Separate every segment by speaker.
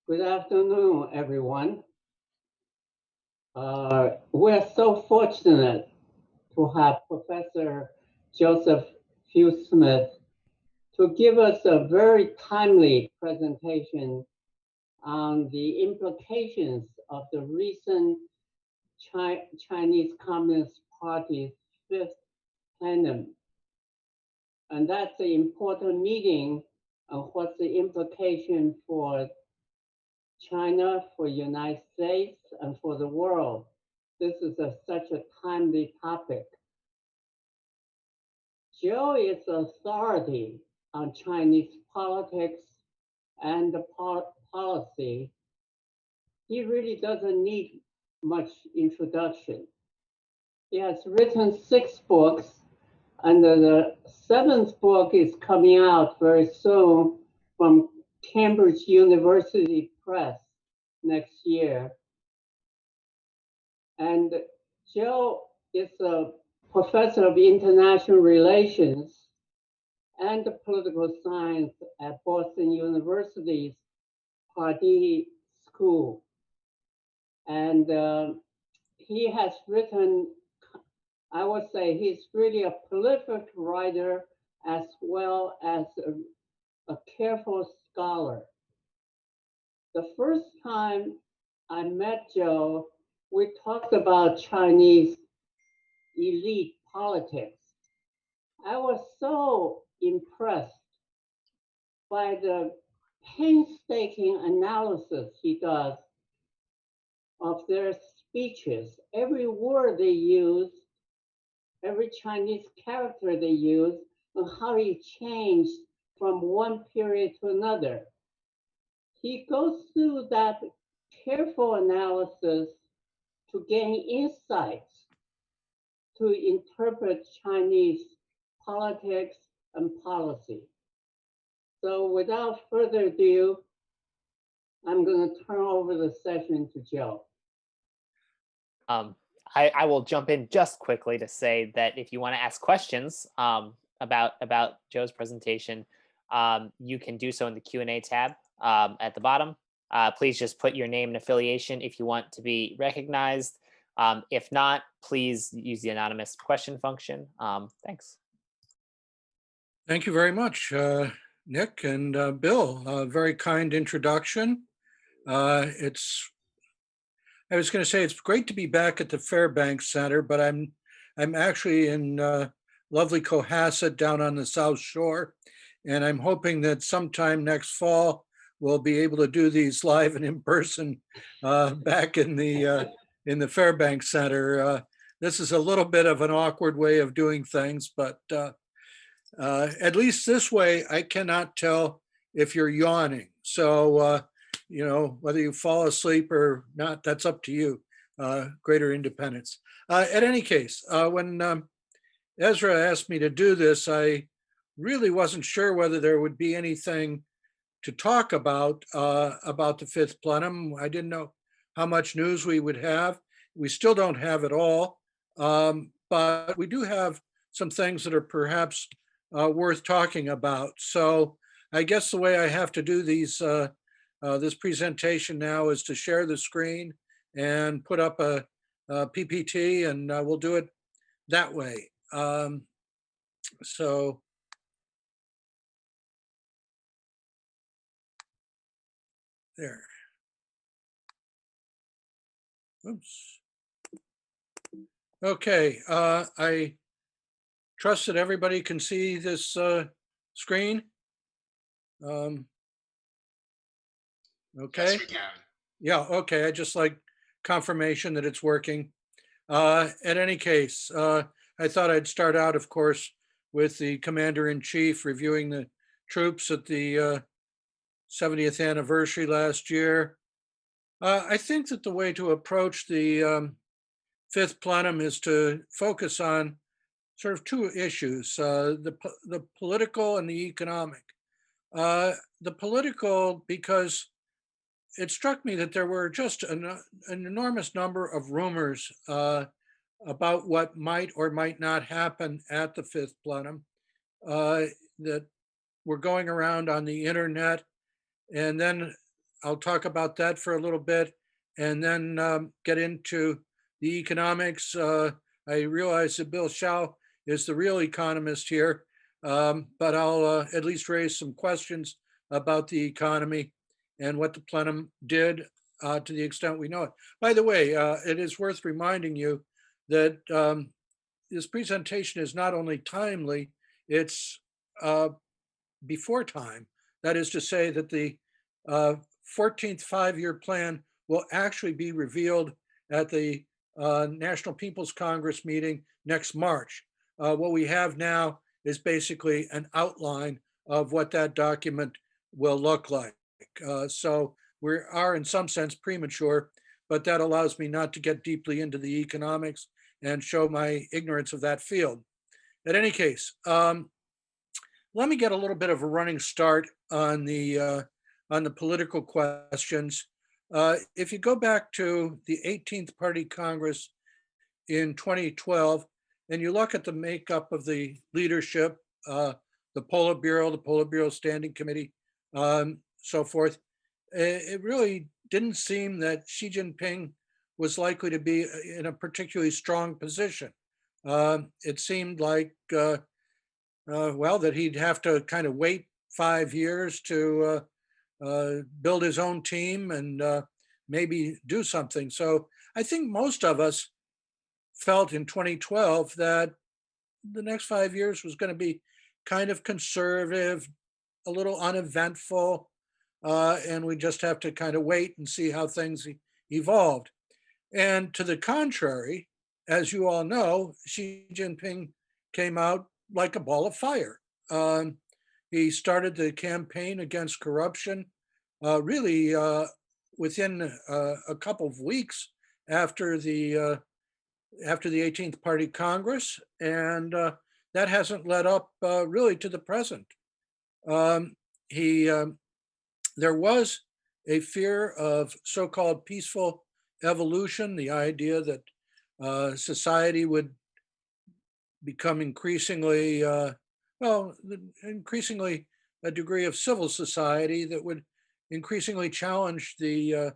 Speaker 1: Good afternoon, everyone. We're so fortunate to have Professor Joseph Fewsmith to give us a very timely presentation on the implications of the recent Chinese Communist Party's fifth plenum. And that's an important meeting of what's the implication for China, for the United States, and for the world. This is such a timely topic. Joe is authority on Chinese politics and the policy. He really doesn't need much introduction. He has written 6 books, and the 7th book is coming out very soon from Cambridge University Press next year. And Joe is a professor of international relations and political science at Boston University's Pardee School. And he has written, I would say he's really a prolific writer as well as a careful scholar. The first time I met Joe, we talked about Chinese elite politics. I was so impressed by the painstaking analysis he does of their speeches. Every word they use, every Chinese character they use, and how it changed from one period to another. He goes through that careful analysis to gain insights to interpret Chinese politics and policy. So without further ado, I'm going to turn over the session to Joe.
Speaker 2: I will jump in just quickly to say that if you want to ask questions about Joe's presentation, you can do so in the Q&A tab at the bottom. Please just put your name and affiliation if you want to be recognized. If not, please use the anonymous question function. Thanks.
Speaker 3: Thank you very much, Nick and Bill. A very kind introduction. I was going to say it's great to be back at the Fairbanks Center, but I'm actually in lovely Cohasset down on the South Shore, and I'm hoping that sometime next fall we'll be able to do these live and in person back in the Fairbanks Center. This is a little bit of an awkward way of doing things, but at least this way I cannot tell if you're yawning. So whether you fall asleep or not, that's up to you. Greater independence. At any case, when Ezra asked me to do this, I really wasn't sure whether there would be anything to talk about the fifth plenum. I didn't know how much news we would have. We still don't have it all, but we do have some things that are perhaps worth talking about. So I guess the way I have to do this presentation now is to share the screen and put up a PPT, and we'll do it that way. So there. Oops. Okay, I trust that everybody can see this screen. Okay.
Speaker 4: Yes, we can.
Speaker 3: Yeah, okay. I just like confirmation that it's working. At any case, I thought I'd start out, of course, with the Commander-in-Chief reviewing the troops at the 70th anniversary last year. I think that the way to approach the fifth plenum is to focus on sort of 2 issues, the political and the economic. The political, because it struck me that there were just an enormous number of rumors about what might or might not happen at the fifth plenum that were going around on the internet. And then I'll talk about that for a little bit and then get into the economics. I realize that Bill Shaw is the real economist here, but I'll at least raise some questions about the economy and what the plenum did to the extent we know it. By the way, it is worth reminding you that this presentation is not only timely, it's before time. That is to say that the 14th five-year plan will actually be revealed at the National People's Congress meeting next March. What we have now is basically an outline of what that document will look like. So we are in some sense premature, but that allows me not to get deeply into the economics and show my ignorance of that field. In any case, let me get a little bit of a running start on the political questions. If you go back to the 18th Party Congress in 2012, and you look at the makeup of the leadership, the Politburo Standing Committee, so forth, it really didn't seem that Xi Jinping was likely to be in a particularly strong position. It seemed like, well, that he'd have to kind of wait 5 years to build his own team and maybe do something. So I think most of us felt in 2012 that the next 5 years was going to be kind of conservative, a little uneventful, and we just have to kind of wait and see how things evolved. And to the contrary, as you all know, Xi Jinping came out like a ball of fire. He started the campaign against corruption really within a couple of weeks after the 18th Party Congress, and that hasn't led up really to the present. There was a fear of so-called peaceful evolution, the idea that society would become increasingly, increasingly a degree of civil society that would increasingly challenge the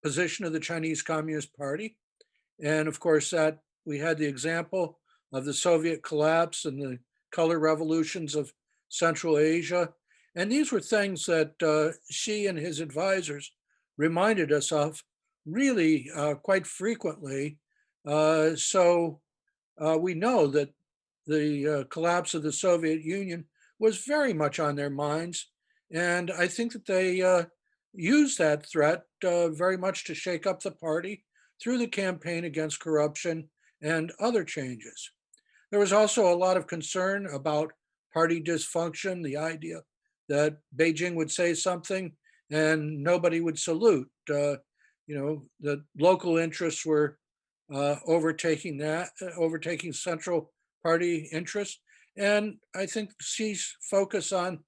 Speaker 3: position of the Chinese Communist Party. And of course, that we had the example of the Soviet collapse and the color revolutions of Central Asia. And these were things that Xi and his advisors reminded us of really quite frequently. So we know that the collapse of the Soviet Union was very much on their minds. And I think that they used that threat very much to shake up the party through the campaign against corruption and other changes. There was also a lot of concern about party dysfunction, the idea that Beijing would say something and nobody would salute. The local interests were overtaking central party interests. And I think Xi's focus on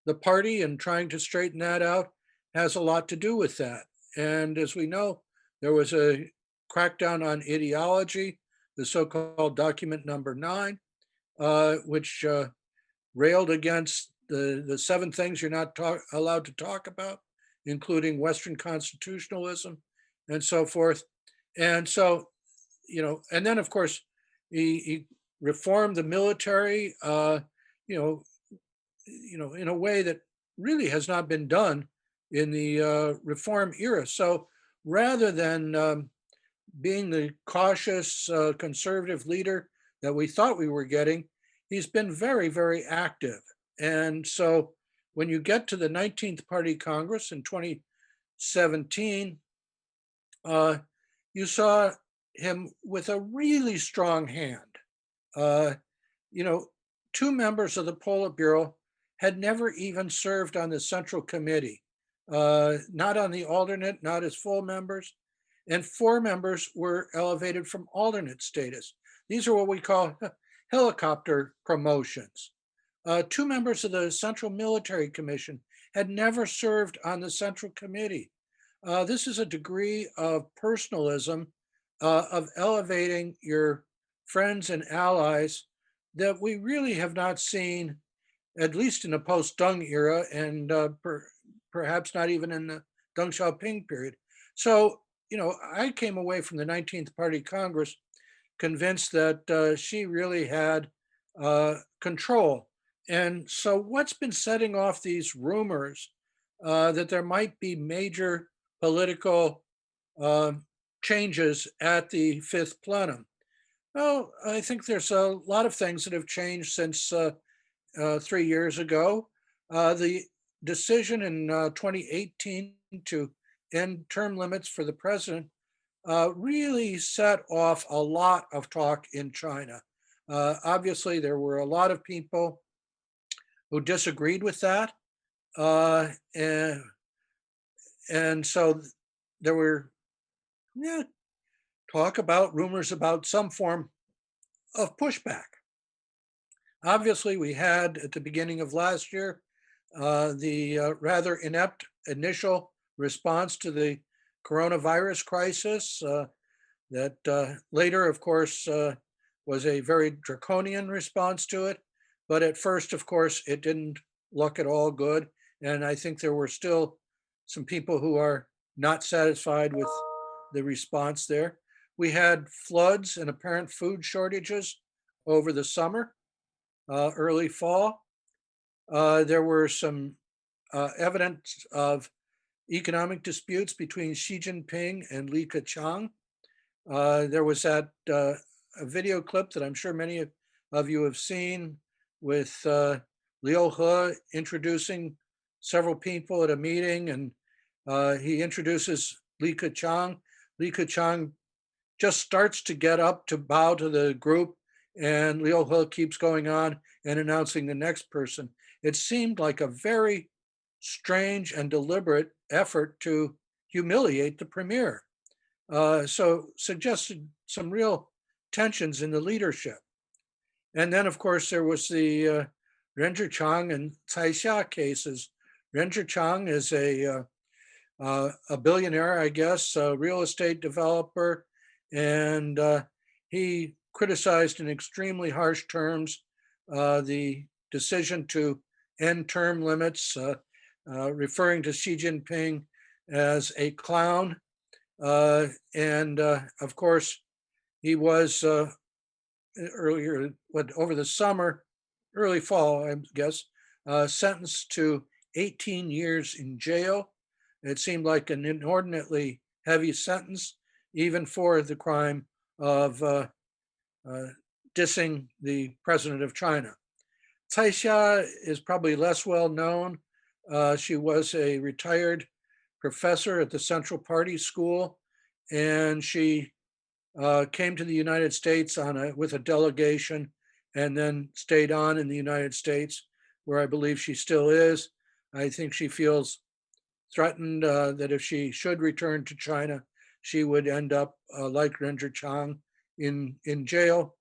Speaker 3: the party and trying to straighten that out has a lot to do with that. And as we know, there was a crackdown on ideology, the so-called document number 9, which railed against the 7 things you're not allowed to talk about, including Western constitutionalism and so forth. And so, and then of course, he reformed the military, in a way that really has not been done in the reform era. So rather than being the cautious conservative leader that we thought we were getting, he's been very, very active. And so when you get to the 19th Party Congress in 2017, you saw him with a really strong hand. 2 members of the Politburo had never even served on the Central Committee, not on the alternate, not as full members, and 4 members were elevated from alternate status. These are what we call helicopter promotions. 2 members of the Central Military Commission had never served on the Central Committee. This is a degree of personalism, of elevating your friends and allies that we really have not seen, at least in the post-Deng era, and perhaps not even in the Deng Xiaoping period. So, I came away from the 19th Party Congress convinced that she really had control. And so, what's been setting off these rumors that there might be major political changes at the fifth plenum? Well, I think there's a lot of things that have changed since 3 years ago. The decision in 2018 to end term limits for the president really set off a lot of talk in China. Obviously, there were a lot of people who disagreed with that. Uh, and, and so there were talk about rumors about some form of pushback. Obviously, we had at the beginning of last year the rather inept initial response to the coronavirus crisis that later, of course, was a very draconian response to it. But at first, of course, it didn't look at all good. And I think there were still some people who are not satisfied with the response there. We had floods and apparent food shortages over the summer, early fall. There were some evidence of economic disputes between Xi Jinping and Li Keqiang. There was that a video clip that I'm sure many of you have seen with Liu He introducing several people at a meeting, and he introduces Li Keqiang. Li Keqiang just starts to get up to bow to the group, and Liu He keeps going on and announcing the next person. It seemed like a very strange and deliberate effort to humiliate the premier. So suggested some real tensions in the leadership. And then, of course, there was the Ren Zhiqiang and Cai Xia cases. Ren Zhiqiang is a billionaire, I guess, a real estate developer, and he criticized in extremely harsh terms the decision to end term limits, referring to Xi Jinping as a clown. And of course, he was earlier, over the summer, early fall, I guess, sentenced to 18 years in jail. It seemed like an inordinately heavy sentence, even for the crime of dissing the president of China. Cai Xia is probably less well known. She was a retired professor at the Central Pardee School, and she came to the United States with a delegation and then stayed on in the United States, where I believe she still is. I think she feels threatened that if she should return to China, she would end up like Ren Zhiqiang in jail.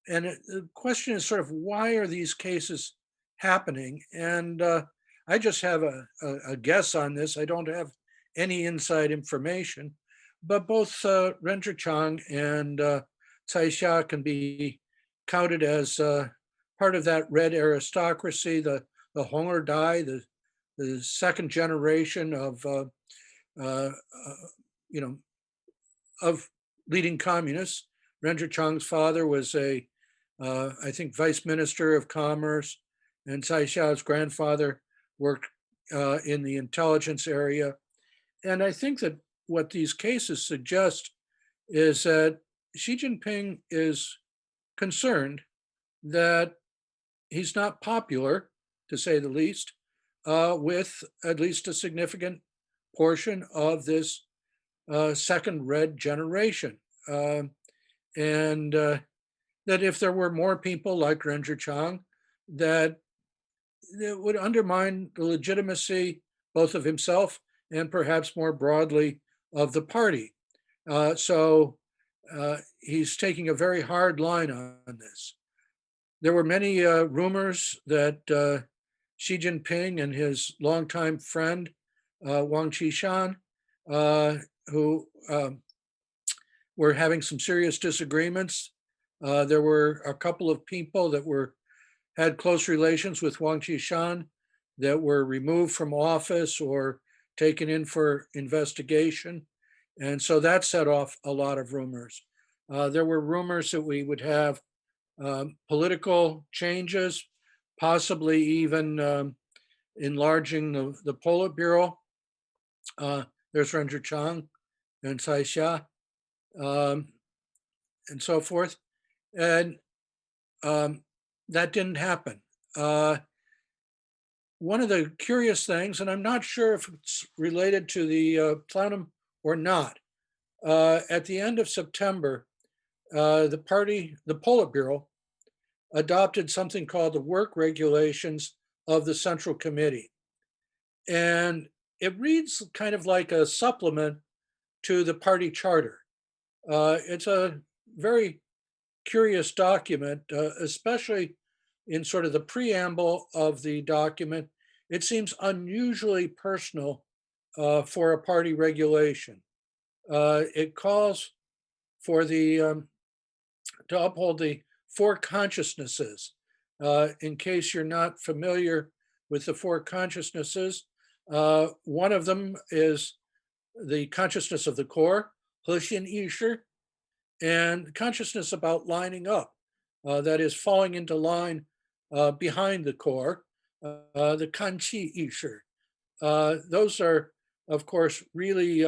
Speaker 3: And the question is sort of, why are these cases happening? And I just have a guess on this. I don't have any inside information, but both Ren Zhiqiang and Cai Xia can be counted as part of that red aristocracy, the Hong or Dai, the second generation of of leading communists. Ren Zhiqiang's father was I think, vice minister of commerce, and Cai Xiao's grandfather worked in the intelligence area. And I think that what these cases suggest is that Xi Jinping is concerned that he's not popular, to say the least, with at least a significant portion of this second red generation. And that if there were more people like Ren Zhiqiang, that it would undermine the legitimacy both of himself and perhaps more broadly of the party. So he's taking a very hard line on this. There were many rumors that Xi Jinping and his longtime friend, Wang Qishan, who were having some serious disagreements. There were a couple of people that had close relations with Wang Qishan that were removed from office or taken in for investigation. And so that set off a lot of rumors. There were rumors that we would have political changes, possibly even enlarging the Politburo. There's Ranger Chang and Sai Xia, and so forth. And that didn't happen. One of the curious things, and I'm not sure if it's related to the plenum or not, at the end of September, the Politburo, adopted something called the Work Regulations of the Central Committee. And it reads kind of like a supplement to the party charter. It's a very curious document, especially in sort of the preamble of the document. It seems unusually personal for a party regulation. It calls for the to uphold the four consciousnesses. In case you're not familiar with the four consciousnesses, one of them is the consciousness of the core, 核心意识, and consciousness about lining up, that is falling into line behind the core, the 看气意识. Those are, of course, really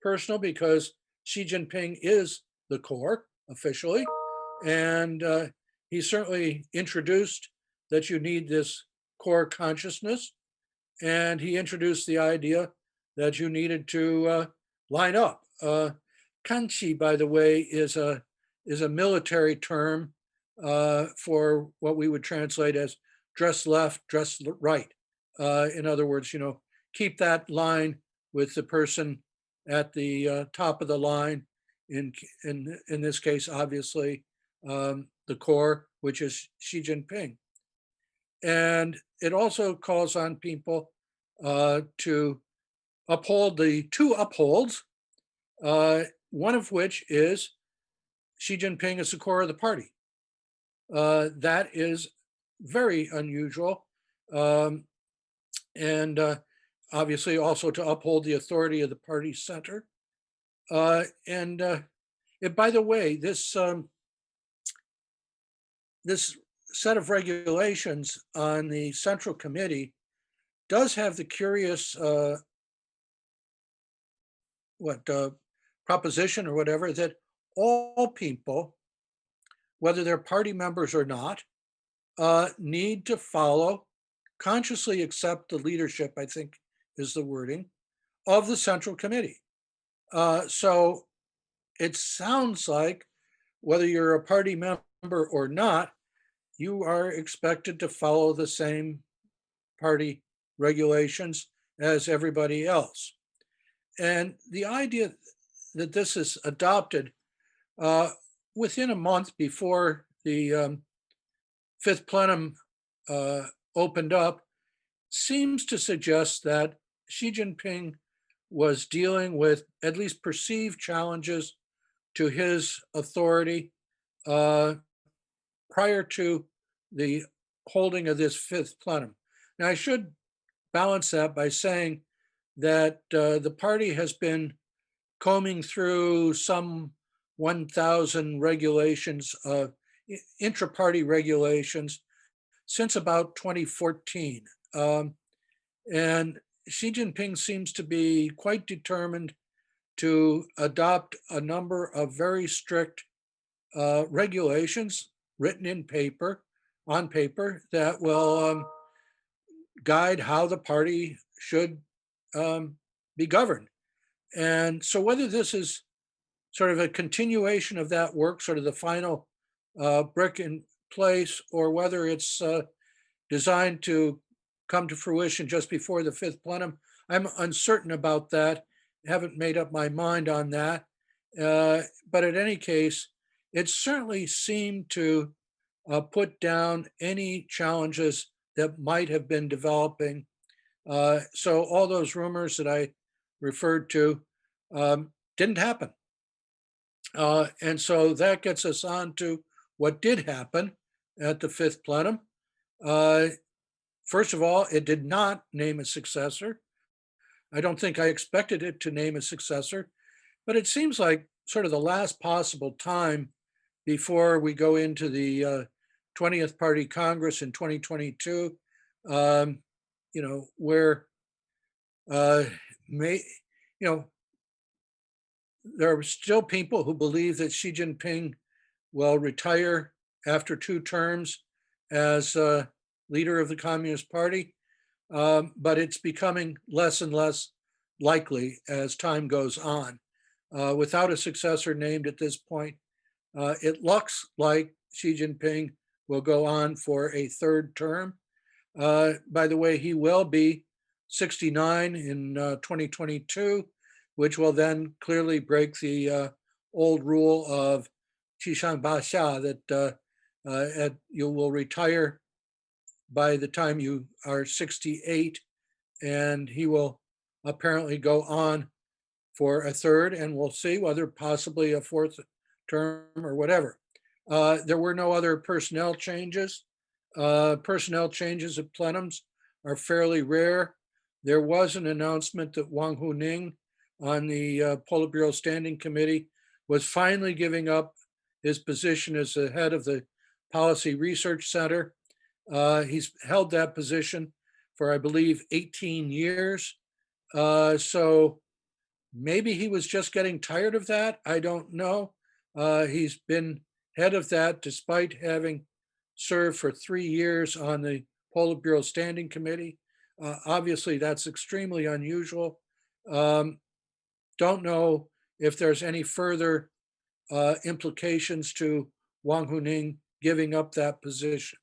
Speaker 3: personal because Xi Jinping is the core officially, and he certainly introduced that you need this core consciousness, and he introduced the idea that you needed to line up. Kanchi, by the way, is a military term for what we would translate as dress left, dress right. In other words, keep that line with the person at the top of the line. In this case, obviously, the core, which is Xi Jinping. And it also calls on people to uphold the two upholds, one of which is Xi Jinping is the core of the party. That is very unusual. And obviously also to uphold the authority of the party center. By the way, this set of regulations on the Central Committee does have the curious proposition or whatever that all people, whether they're party members or not, need to follow, consciously accept the leadership, I think is the wording, of the Central Committee. So it sounds like whether you're a party member or not, you are expected to follow the same party regulations as everybody else. And the idea that this is adopted within a month before the fifth plenum opened up seems to suggest that Xi Jinping was dealing with at least perceived challenges to his authority prior to the holding of this fifth plenum. Now, I should balance that by saying that the party has been combing through some 1,000 regulations, intra-party regulations, since about 2014. And Xi Jinping seems to be quite determined to adopt a number of very strict regulations written on paper that will guide how the party should be governed. And so whether this is sort of a continuation of that work, sort of the final brick in place, or whether it's designed to come to fruition just before the fifth plenum, I'm uncertain about that. Haven't made up my mind on that. But in any case, it certainly seemed to put down any challenges that might have been developing. So all those rumors that I referred to didn't happen. And so that gets us on to what did happen at the fifth plenum. First of all, it did not name a successor. I don't think I expected it to name a successor, but it seems like sort of the last possible time before we go into the 20th Party Congress in 2022, where may, there are still people who believe that Xi Jinping will retire after 2 terms as leader of the Communist Party, but it's becoming less and less likely as time goes on. Without a successor named at this point, it looks like Xi Jinping will go on for a 3rd term. By the way, he will be 69 in 2022, which will then clearly break the old rule of Qishan Basha, that you will retire by the time you are 68, and he will apparently go on for a 3rd, and we'll see whether possibly a 4th term or whatever. There were no other personnel changes. Personnel changes at plenums are fairly rare. There was an announcement that Wang Huning on the Politburo Standing Committee was finally giving up his position as the head of the Policy Research Center. He's held that position for, I believe, 18 years. So maybe he was just getting tired of that. I don't know. He's been head of that despite having served for 3 years on the Politburo Standing Committee. Obviously, that's extremely unusual. Don't know if there's any further implications to Wang Huning giving up that position.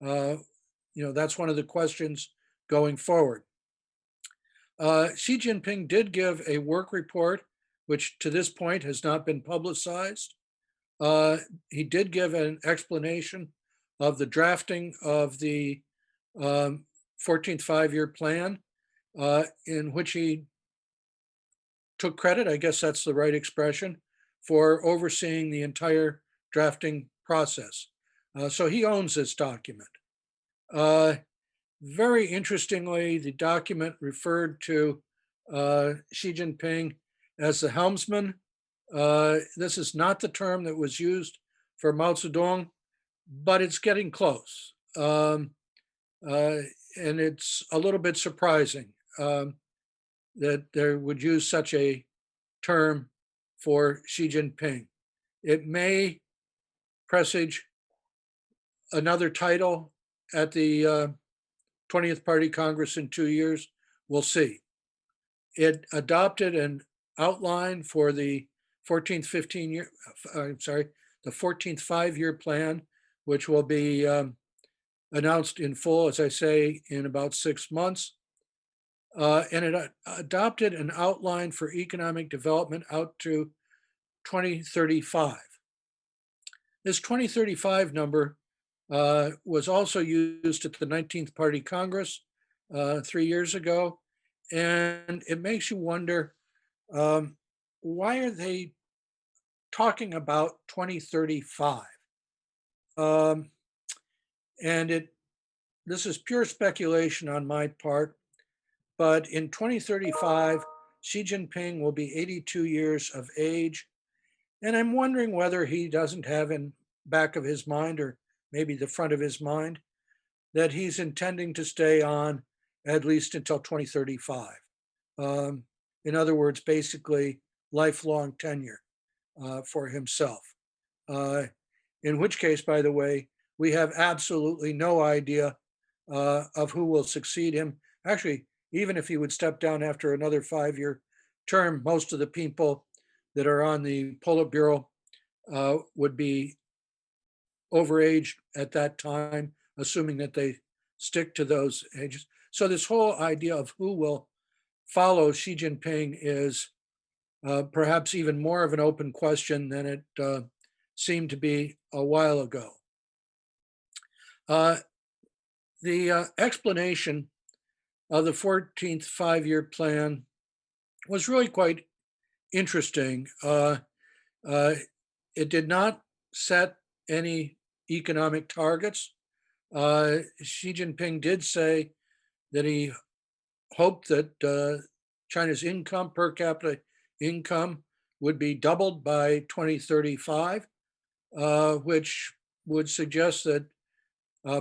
Speaker 3: That's one of the questions going forward. Xi Jinping did give a work report, which to this point has not been publicized. He did give an explanation of the drafting of the 14th five-year plan, in which he took credit, I guess that's the right expression, for overseeing the entire drafting process. So he owns this document. Very interestingly, the document referred to Xi Jinping as the helmsman. This is not the term that was used for Mao Zedong, but it's getting close. And it's a little bit surprising that they would use such a term for Xi Jinping. It may presage another title at the 20th Party Congress in 2 years. We'll see. It adopted an outline for the 14th the 14th five-year plan, which will be announced in full, as I say, in about 6 months. And it adopted an outline for economic development out to 2035. This 2035 number was also used at the 19th Party Congress 3 years ago. And it makes you wonder, why are they talking about 2035? And this is pure speculation on my part, but in 2035, Xi Jinping will be 82 years of age. And I'm wondering whether he doesn't have in back of his mind, or maybe the front of his mind, that he's intending to stay on at least until 2035. In other words, basically lifelong tenure for himself. In which case, by the way, we have absolutely no idea of who will succeed him. Actually, even if he would step down after another 5-year term, most of the people that are on the Politburo would be overaged at that time, assuming that they stick to those ages. So this whole idea of who will follow Xi Jinping is perhaps even more of an open question than it seemed to be a while ago. The explanation of the 14th five-year plan was really quite interesting. It did not set any economic targets. Xi Jinping did say that he hoped that China's income, per capita income, would be doubled by 2035, which would suggest that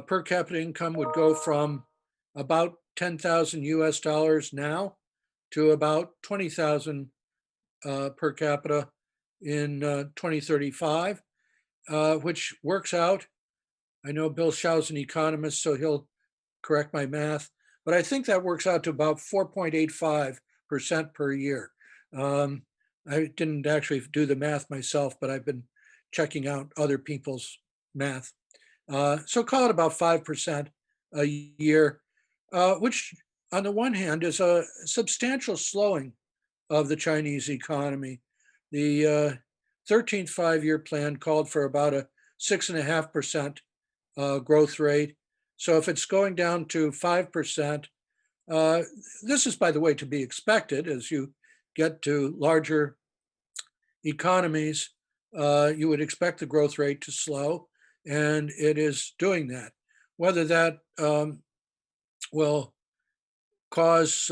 Speaker 3: per capita income would go from about 10,000 US dollars now to about 20,000 per capita in 2035, which works out. I know Bill Shaw's an economist, so he'll correct my math, but I think that works out to about 4.85% per year. I didn't actually do the math myself, but I've been checking out other people's math. So call it about 5% a year, which on the one hand is a substantial slowing of the Chinese economy. The 13th five-year plan called for about a 6.5% growth rate. So if it's going down to 5%, this is, by the way, to be expected as you get to larger economies, you would expect the growth rate to slow, and it is doing that. Whether that will cause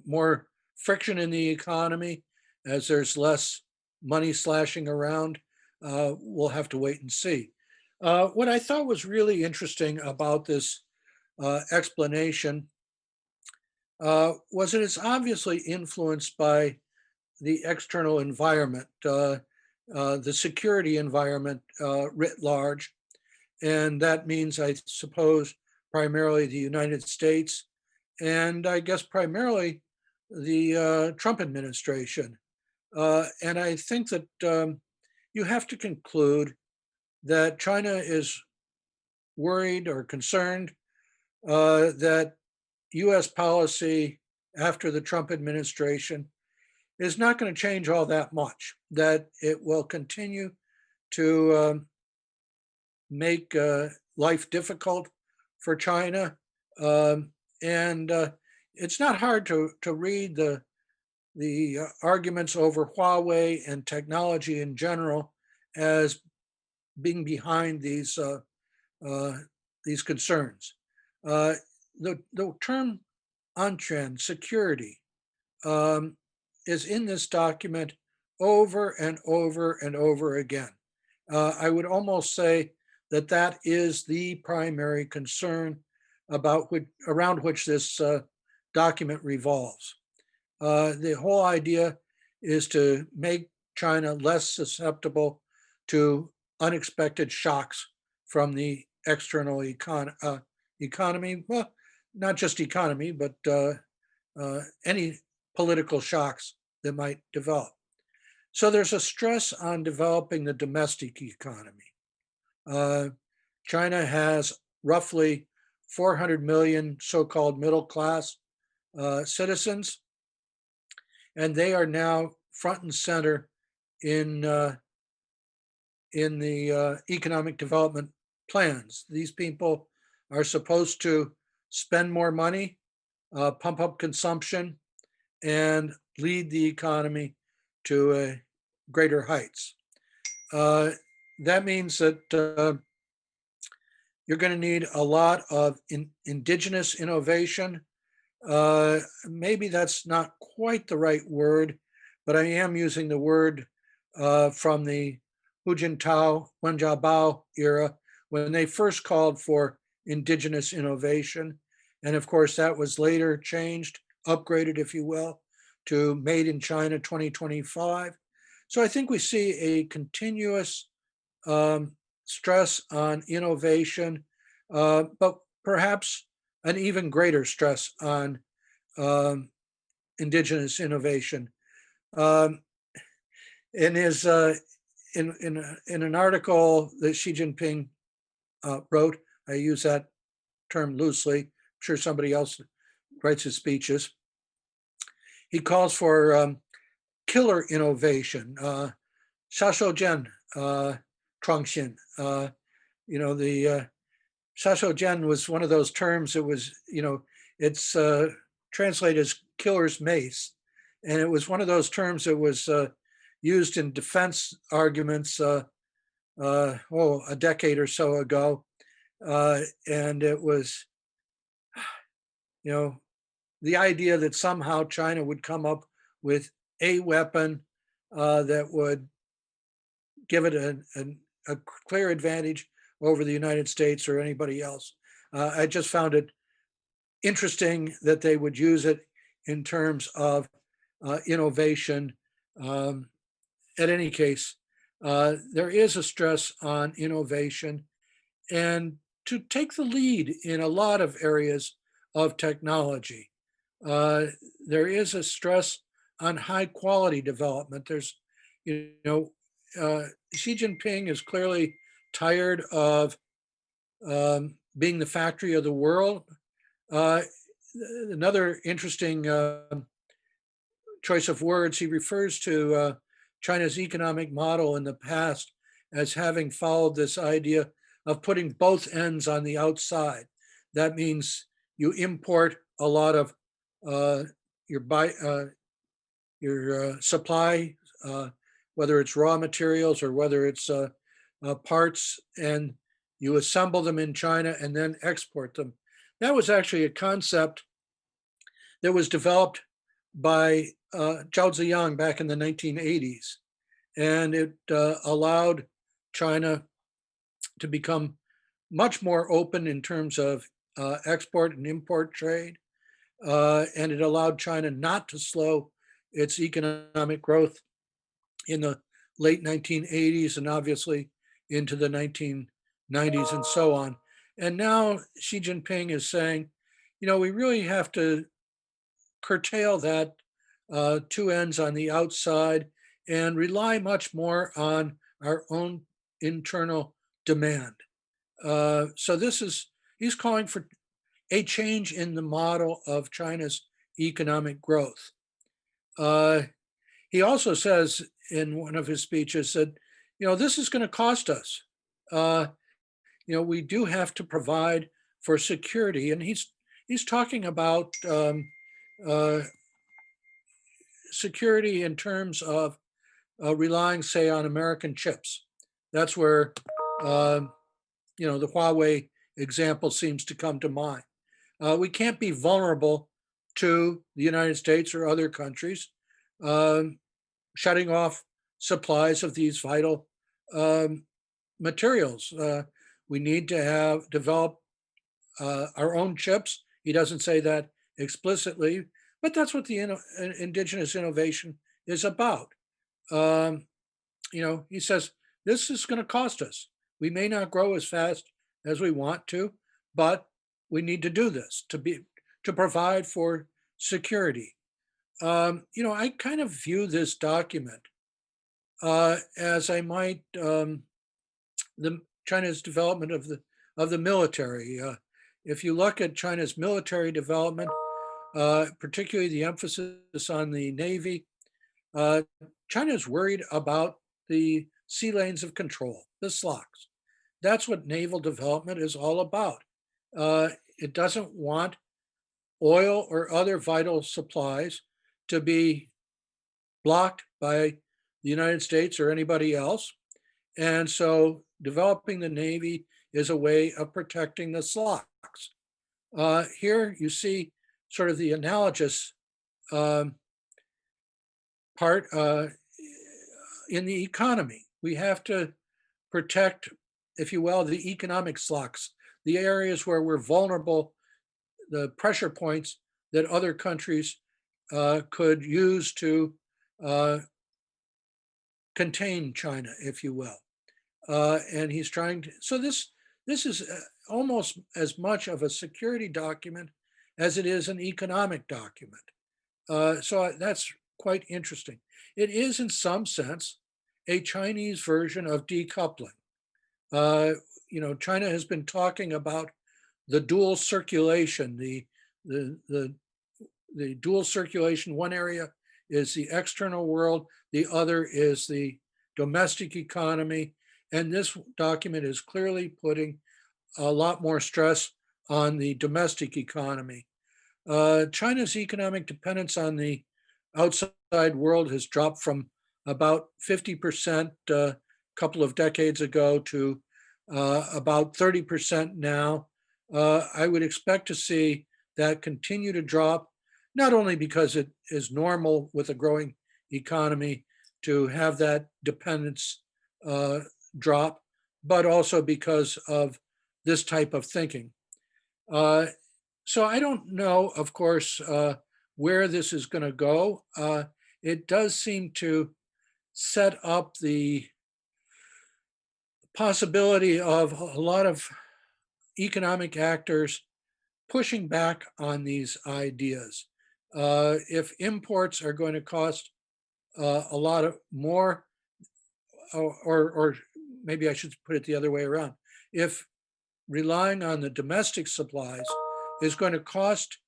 Speaker 3: more friction in the economy as there's less money slashing around, we'll have to wait and see. What I thought was really interesting about this explanation was that it's obviously influenced by the external environment, the security environment writ large. And that means, I suppose, primarily the United States, and I guess primarily the Trump administration. And I think that you have to conclude that China is worried or concerned that US policy after the Trump administration is not going to change all that much, that it will continue to make life difficult for China. And it's not hard to read the arguments over Huawei and technology in general as being behind these concerns. The term "anquan," security, is in this document over and over and over again. I would almost say that that is the primary concern around which this document revolves. The whole idea is to make China less susceptible to unexpected shocks from the external economy. Well, not just economy, but any political shocks that might develop. So there's a stress on developing the domestic economy. China has roughly 400 million so-called middle class citizens, and they are now front and center in the economic development plans. These people are supposed to spend more money, pump up consumption, and lead the economy to greater heights. That means that you're going to need a lot of indigenous innovation. Maybe that's not quite the right word, but I am using the word from the Hu Jintao, Wen Jiabao era, when they first called for indigenous innovation. And of course, that was later changed, upgraded, if you will, to Made in China 2025. So I think we see a continuous stress on innovation, but perhaps an even greater stress on indigenous innovation. In an article that Xi Jinping wrote, I use that term loosely. I'm sure somebody else writes his speeches. He calls for killer innovation, 杀手锏创新. The 杀手锏was one of those terms. It was, it's translated as killer's mace, and it was one of those terms that was used in defense arguments a decade or so ago. And it was, you know, the idea that somehow China would come up with a weapon that would give it a clear advantage over the United States or anybody else. I just found it interesting that they would use it in terms of innovation. At any case, there is a stress on innovation and to take the lead in a lot of areas of technology. There is a stress on high quality development. There's, you know, Xi Jinping is clearly tired of being the factory of the world. Another interesting choice of words, he refers to China's economic model in the past as having followed this idea of putting both ends on the outside. That means you import a lot of your supply, whether it's raw materials or whether it's parts, and you assemble them in China and then export them. That was actually a concept that was developed by Zhao Ziyang back in the 1980s. And it allowed China to become much more open in terms of export and import trade. And it allowed China not to slow its economic growth in the late 1980s and obviously into the 1990s and so on. And now Xi Jinping is saying, you know, we really have to curtail that two ends on the outside and rely much more on our own internal demand. So he's calling for a change in the model of China's economic growth. He also says in one of his speeches that, you know, this is going to cost us. You know, we do have to provide for security, and he's talking about security in terms of relying, say, on American chips. That's where you know, the Huawei example seems to come to mind. We can't be vulnerable to the United States or other countries shutting off supplies of these vital materials. We need to develop our own chips. He doesn't say that explicitly, but that's what the indigenous innovation is about. You know, he says, this is going to cost us. We may not grow as fast as we want to, but we need to do this to provide for security. You know, I kind of view this document as I might China's development of the military. If you look at China's military development, particularly the emphasis on the Navy, China is worried about the sea lanes of control, the SLOCs. That's what naval development is all about. It doesn't want oil or other vital supplies to be blocked by the United States or anybody else. And so developing the Navy is a way of protecting the SLOCs. Here you see sort of the analogous part in the economy. We have to protect, if you will, the economic SLOCs, the areas where we're vulnerable, the pressure points that other countries could use to contain China, if you will. And he's trying to, so this is almost as much of a security document as it is an economic document. So that's quite interesting. It is in some sense a Chinese version of decoupling. You know, China has been talking about the dual circulation, the dual circulation. One area is the external world, the other is the domestic economy. And this document is clearly putting a lot more stress on the domestic economy. China's economic dependence on the outside world has dropped from about 50% a couple of decades ago to about 30% now. I would expect to see that continue to drop, not only because it is normal with a growing economy to have that dependence drop, but also because of this type of thinking. So I don't know, of course, where this is going to go. It does seem to set up the possibility of a lot of economic actors pushing back on these ideas. If imports are going to cost a lot of more, or maybe I should put it the other way around, if relying on the domestic supplies is going to cost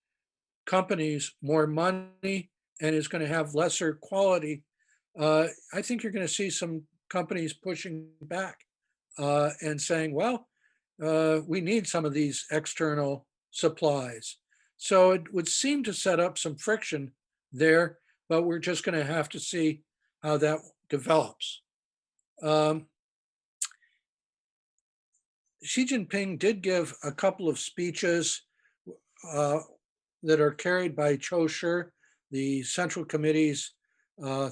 Speaker 3: companies more money and is going to have lesser quality, I think you're going to see some companies pushing back and saying, well, we need some of these external supplies. So it would seem to set up some friction there, but we're just going to have to see how that develops. Xi Jinping did give a couple of speeches that are carried by Cho Shi, the Central Committee's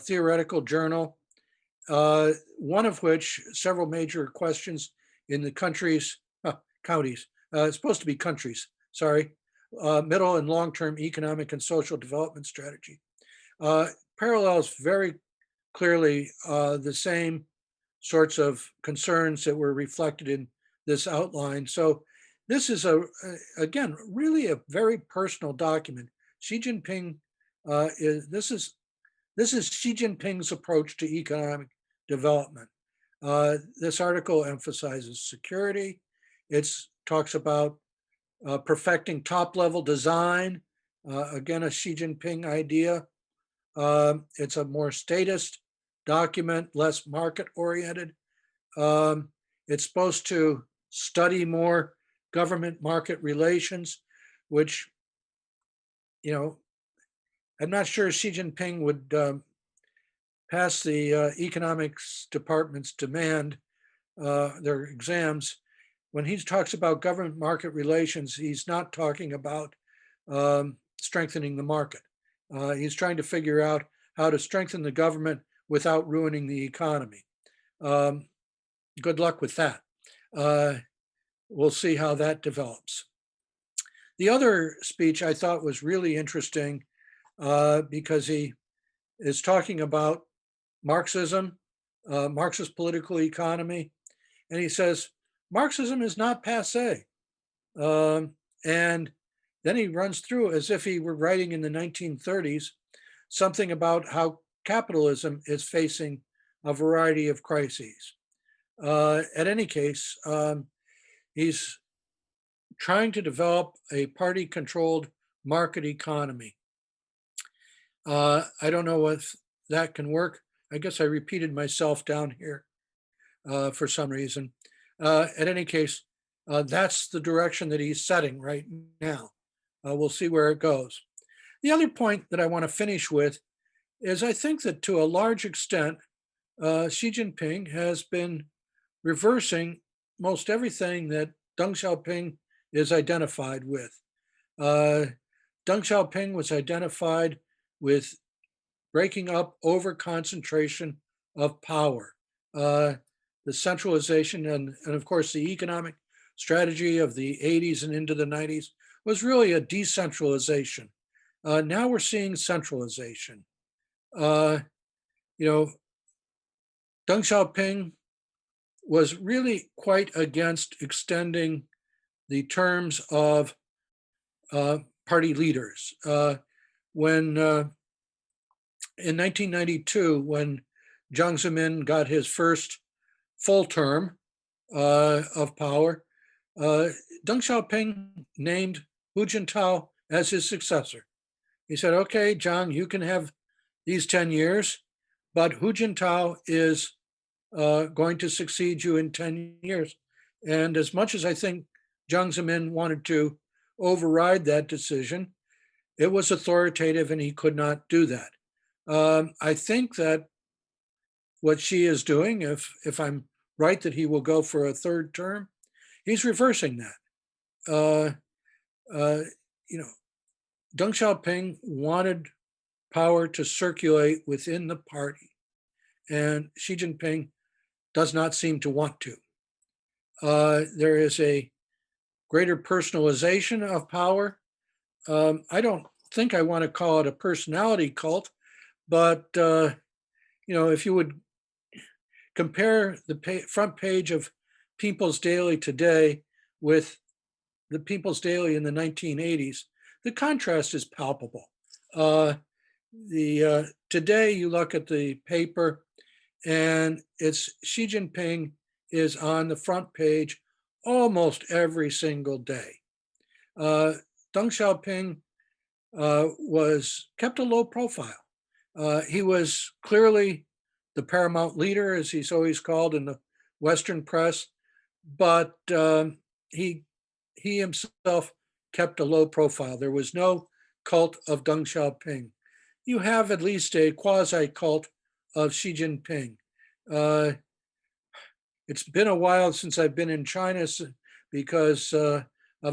Speaker 3: theoretical journal, one of which several major questions in the counties, it's supposed to be countries, sorry, middle and long-term economic and social development strategy, parallels very clearly the same sorts of concerns that were reflected in this outline. So this is again, really a very personal document. Xi Jinping this is Xi Jinping's approach to economic development. This article emphasizes security. It talks about perfecting top-level design. Again, a Xi Jinping idea. It's a more statist document, less market-oriented. It's supposed to study more government-market relations, which, you know, I'm not sure Xi Jinping would pass the economics department's demand, their exams. When he talks about government market relations, he's not talking about strengthening the market. He's trying to figure out how to strengthen the government without ruining the economy. Good luck with that. We'll see how that develops. The other speech I thought was really interesting because he is talking about Marxism, Marxist political economy, and he says, Marxism is not passé. And then he runs through, as if he were writing in the 1930s, something about how capitalism is facing a variety of crises. At any case, he's trying to develop a party-controlled market economy. I don't know if that can work. I guess I repeated myself down here for some reason. At any case, that's the direction that he's setting right now. We'll see where it goes. The other point that I want to finish with is I think that to a large extent, Xi Jinping has been reversing most everything that Deng Xiaoping is identified with. Deng Xiaoping was identified with breaking up over-concentration of power, the centralization and of course the economic strategy of the 80s and into the 90s was really a decentralization. Now we're seeing centralization. You know, Deng Xiaoping was really quite against extending the terms of party leaders. When in 1992, when Jiang Zemin got his first full term of power, Deng Xiaoping named Hu Jintao as his successor. He said, okay, Jiang, you can have these 10 years, but Hu Jintao is going to succeed you in 10 years. And as much as I think Jiang Zemin wanted to override that decision, it was authoritative and he could not do that. I think that what Xi is doing, if I'm right that he will go for a third term. He's reversing that. You know, Deng Xiaoping wanted power to circulate within the party, and Xi Jinping does not seem to want to. There is a greater personalization of power. I don't think I want to call it a personality cult, but you know, if you would compare the front page of People's Daily today with the People's Daily in the 1980s, the contrast is palpable. Today you look at the paper and it's Xi Jinping is on the front page almost every single day. Deng Xiaoping was kept a low profile. He was clearly the paramount leader, as he's always called in the Western press, but he himself kept a low profile. There was no cult of Deng Xiaoping. You have at least a quasi-cult of Xi Jinping. It's been a while since I've been in China because of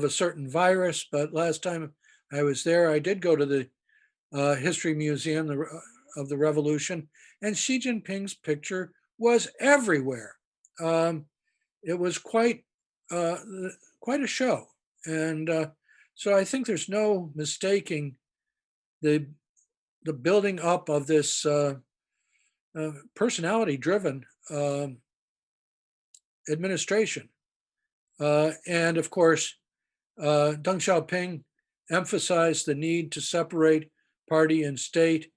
Speaker 3: a certain virus, but last time I was there, I did go to the History Museum of the Revolution, and Xi Jinping's picture was everywhere. It was quite a show. And so I think there's no mistaking the building up of this personality-driven administration. And of course, Deng Xiaoping emphasized the need to separate party and state,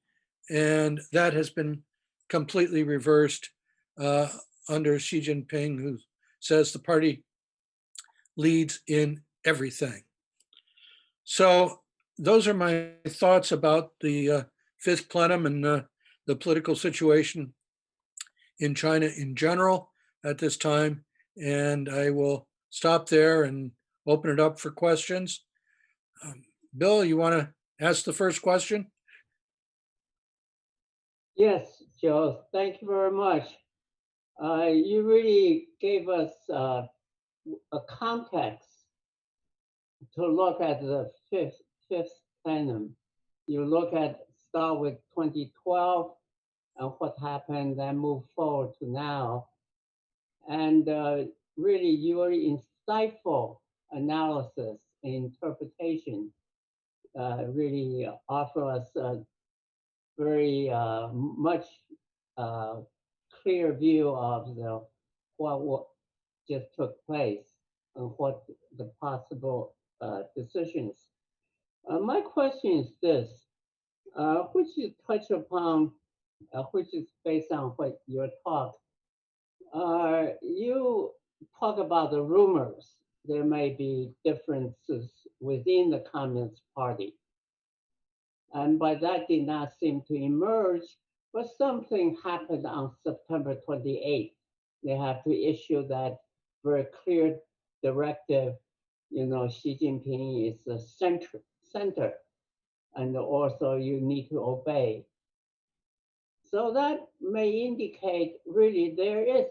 Speaker 3: and that has been completely reversed under Xi Jinping, who says the party leads in everything. So those are my thoughts about the fifth plenum and the political situation in China in general at this time. And I will stop there and open it up for questions. Bill, you want to ask the first question?
Speaker 1: Yes, Joe, thank you very much. You really gave us a context to look at the fifth plenum. You start with 2012 and what happened, then move forward to now. And really your insightful analysis and interpretation really offer us a very much clear view of what just took place and what the possible decisions. My question is this, which you touch upon, which is based on what your talk. You talk about the rumors. There may be differences within the Communist Party. And by that did not seem to emerge, but something happened on September 28th. They have to issue that very clear directive, you know, Xi Jinping is the center, and also you need to obey. So that may indicate really there is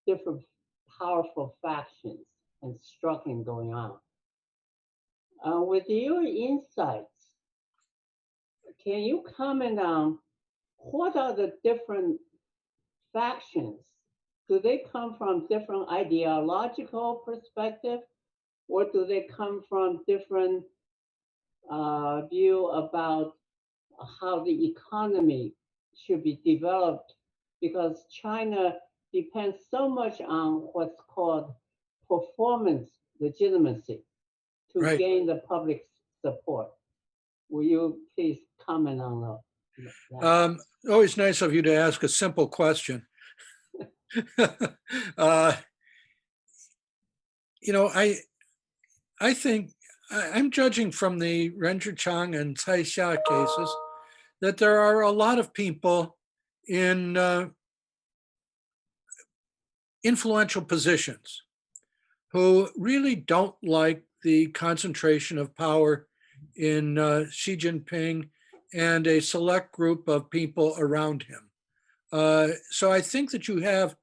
Speaker 1: different powerful factions and struggling going on. With your insights, can you comment on what are the different factions? Do they come from different ideological perspective, or do they come from different view about how the economy should be developed? Because China depends so much on what's called performance legitimacy to gain the public support. Will you please comment on that?
Speaker 3: Always nice of you to ask a simple question. You know, I think I'm judging from the Ren Zhiqiang and Cai Xia cases that there are a lot of people in influential positions who really don't like the concentration of power in Xi Jinping and a select group of people around him. So I think that you have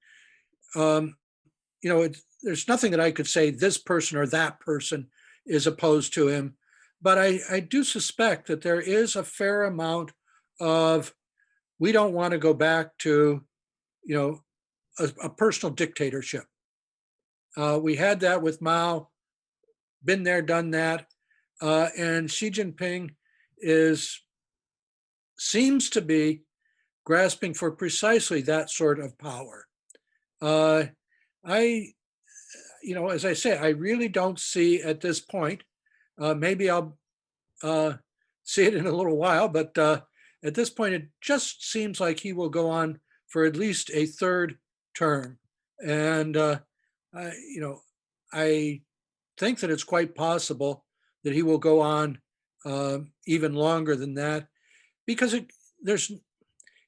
Speaker 3: there's nothing that I could say this person or that person is opposed to him. But I do suspect that there is a fair amount of, we don't want to go back to, a personal dictatorship. We had that with Mao, been there, done that. And Xi Jinping seems to be grasping for precisely that sort of power. As I say, I really don't see at this point, maybe I'll see it in a little while, but at this point, it just seems like he will go on for at least a third term. And, I think that it's quite possible that he will go on even longer than that, because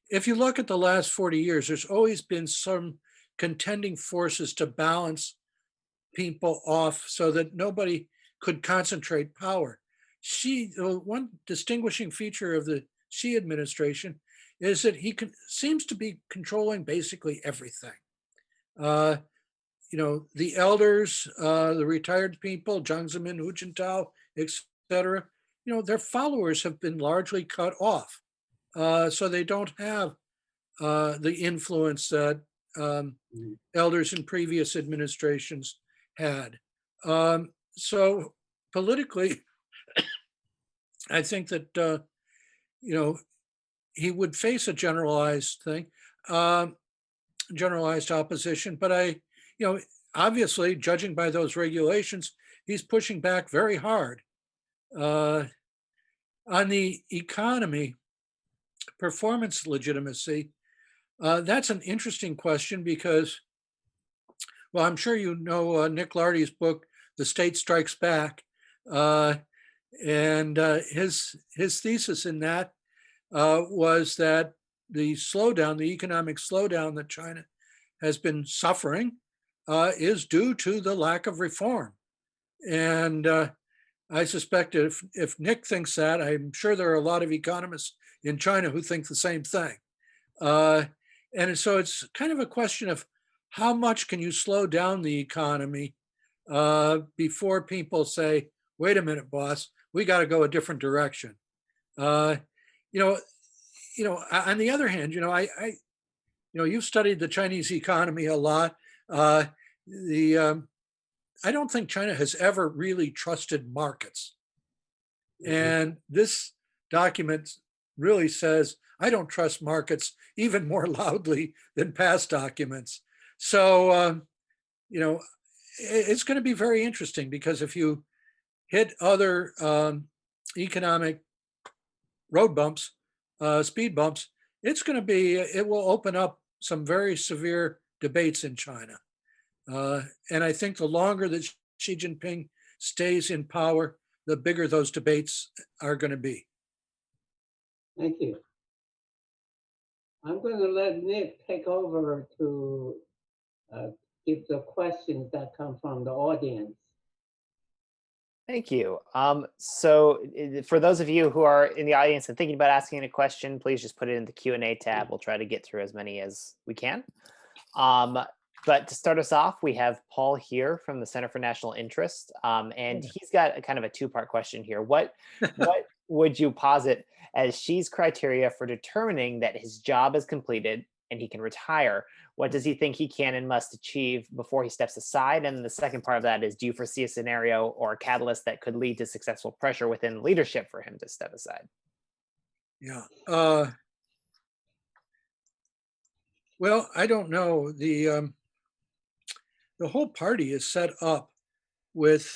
Speaker 3: if you look at the last 40 years, there's always been some contending forces to balance people off so that nobody could concentrate power. One distinguishing feature of the Xi administration is that he seems to be controlling basically everything. The elders, the retired people, Jiang Zemin, Hu Jintao, etc., their followers have been largely cut off. So they don't have the influence that elders in previous administrations had. So politically, I think that, he would face a generalized opposition, but obviously, judging by those regulations, he's pushing back very hard. On the economy, performance legitimacy, that's an interesting question because, well, I'm sure Nick Lardy's book, The State Strikes Back, and his thesis in that was that the economic slowdown that China has been suffering is due to the lack of reform. And I suspect if Nick thinks that, I'm sure there are a lot of economists in China who think the same thing. And so it's kind of a question of how much can you slow down the economy before people say, wait a minute, boss, we got to go a different direction. On the other hand, you've studied the Chinese economy a lot. I don't think China has ever really trusted markets. And this document really says, I don't trust markets even more loudly than past documents. So, it's going to be very interesting because if you hit other economic road bumps, speed bumps, it will open up some very severe debates in China. And I think the longer that Xi Jinping stays in power, the bigger those debates are going to be.
Speaker 1: Thank you. I'm going to let Nick take over to give the questions that come from the audience.
Speaker 2: Thank you. So for those of you who are in the audience and thinking about asking a question, please just put it in the Q&A tab. We'll try to get through as many as we can. But to start us off, we have Paul here from the Center for National Interest. And he's got a kind of a two-part question here. What would you posit as Xi's criteria for determining that his job is completed and he can retire? What does he think he can and must achieve before he steps aside? And the second part of that is, do you foresee a scenario or a catalyst that could lead to successful pressure within leadership for him to step aside?
Speaker 3: Yeah. Well, I don't know. The whole party is set up with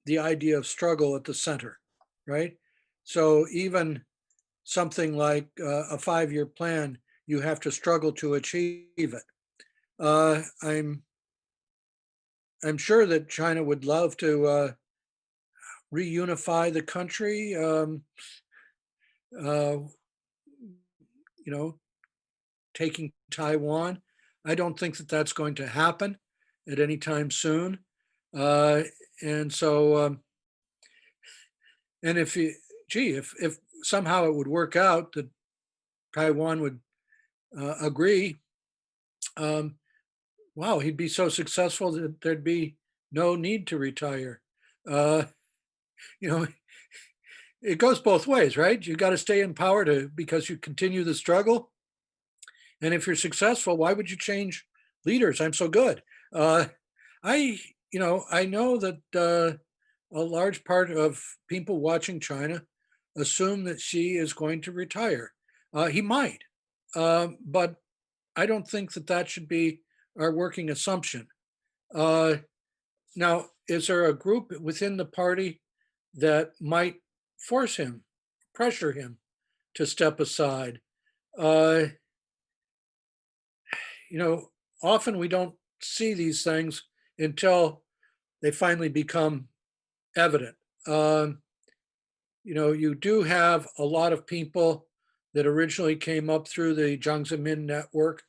Speaker 3: the idea of struggle at the center, right? So even something like a 5-year plan, you have to struggle to achieve it. I'm sure that China would love to reunify the country. Taking Taiwan. I don't think that that's going to happen at any time soon. And so, and if somehow it would work out that Taiwan would agree, Wow, he'd be so successful that there'd be no need to retire. Uh, you know, it goes both ways, right? You got to stay in power to because you continue the struggle. And if you're successful, why would you change leaders? I'm so good. Uh, I, I know that a large part of people watching China assume that Xi is going to retire. He might, but I don't think that that should be our working assumption. Uh, Now, is there a group within the party that might force him, pressure him to step aside? Uh, you know, Often we don't see these things until they finally become evident. Um, you do have a lot of people that originally came up through the Jiang Zemin network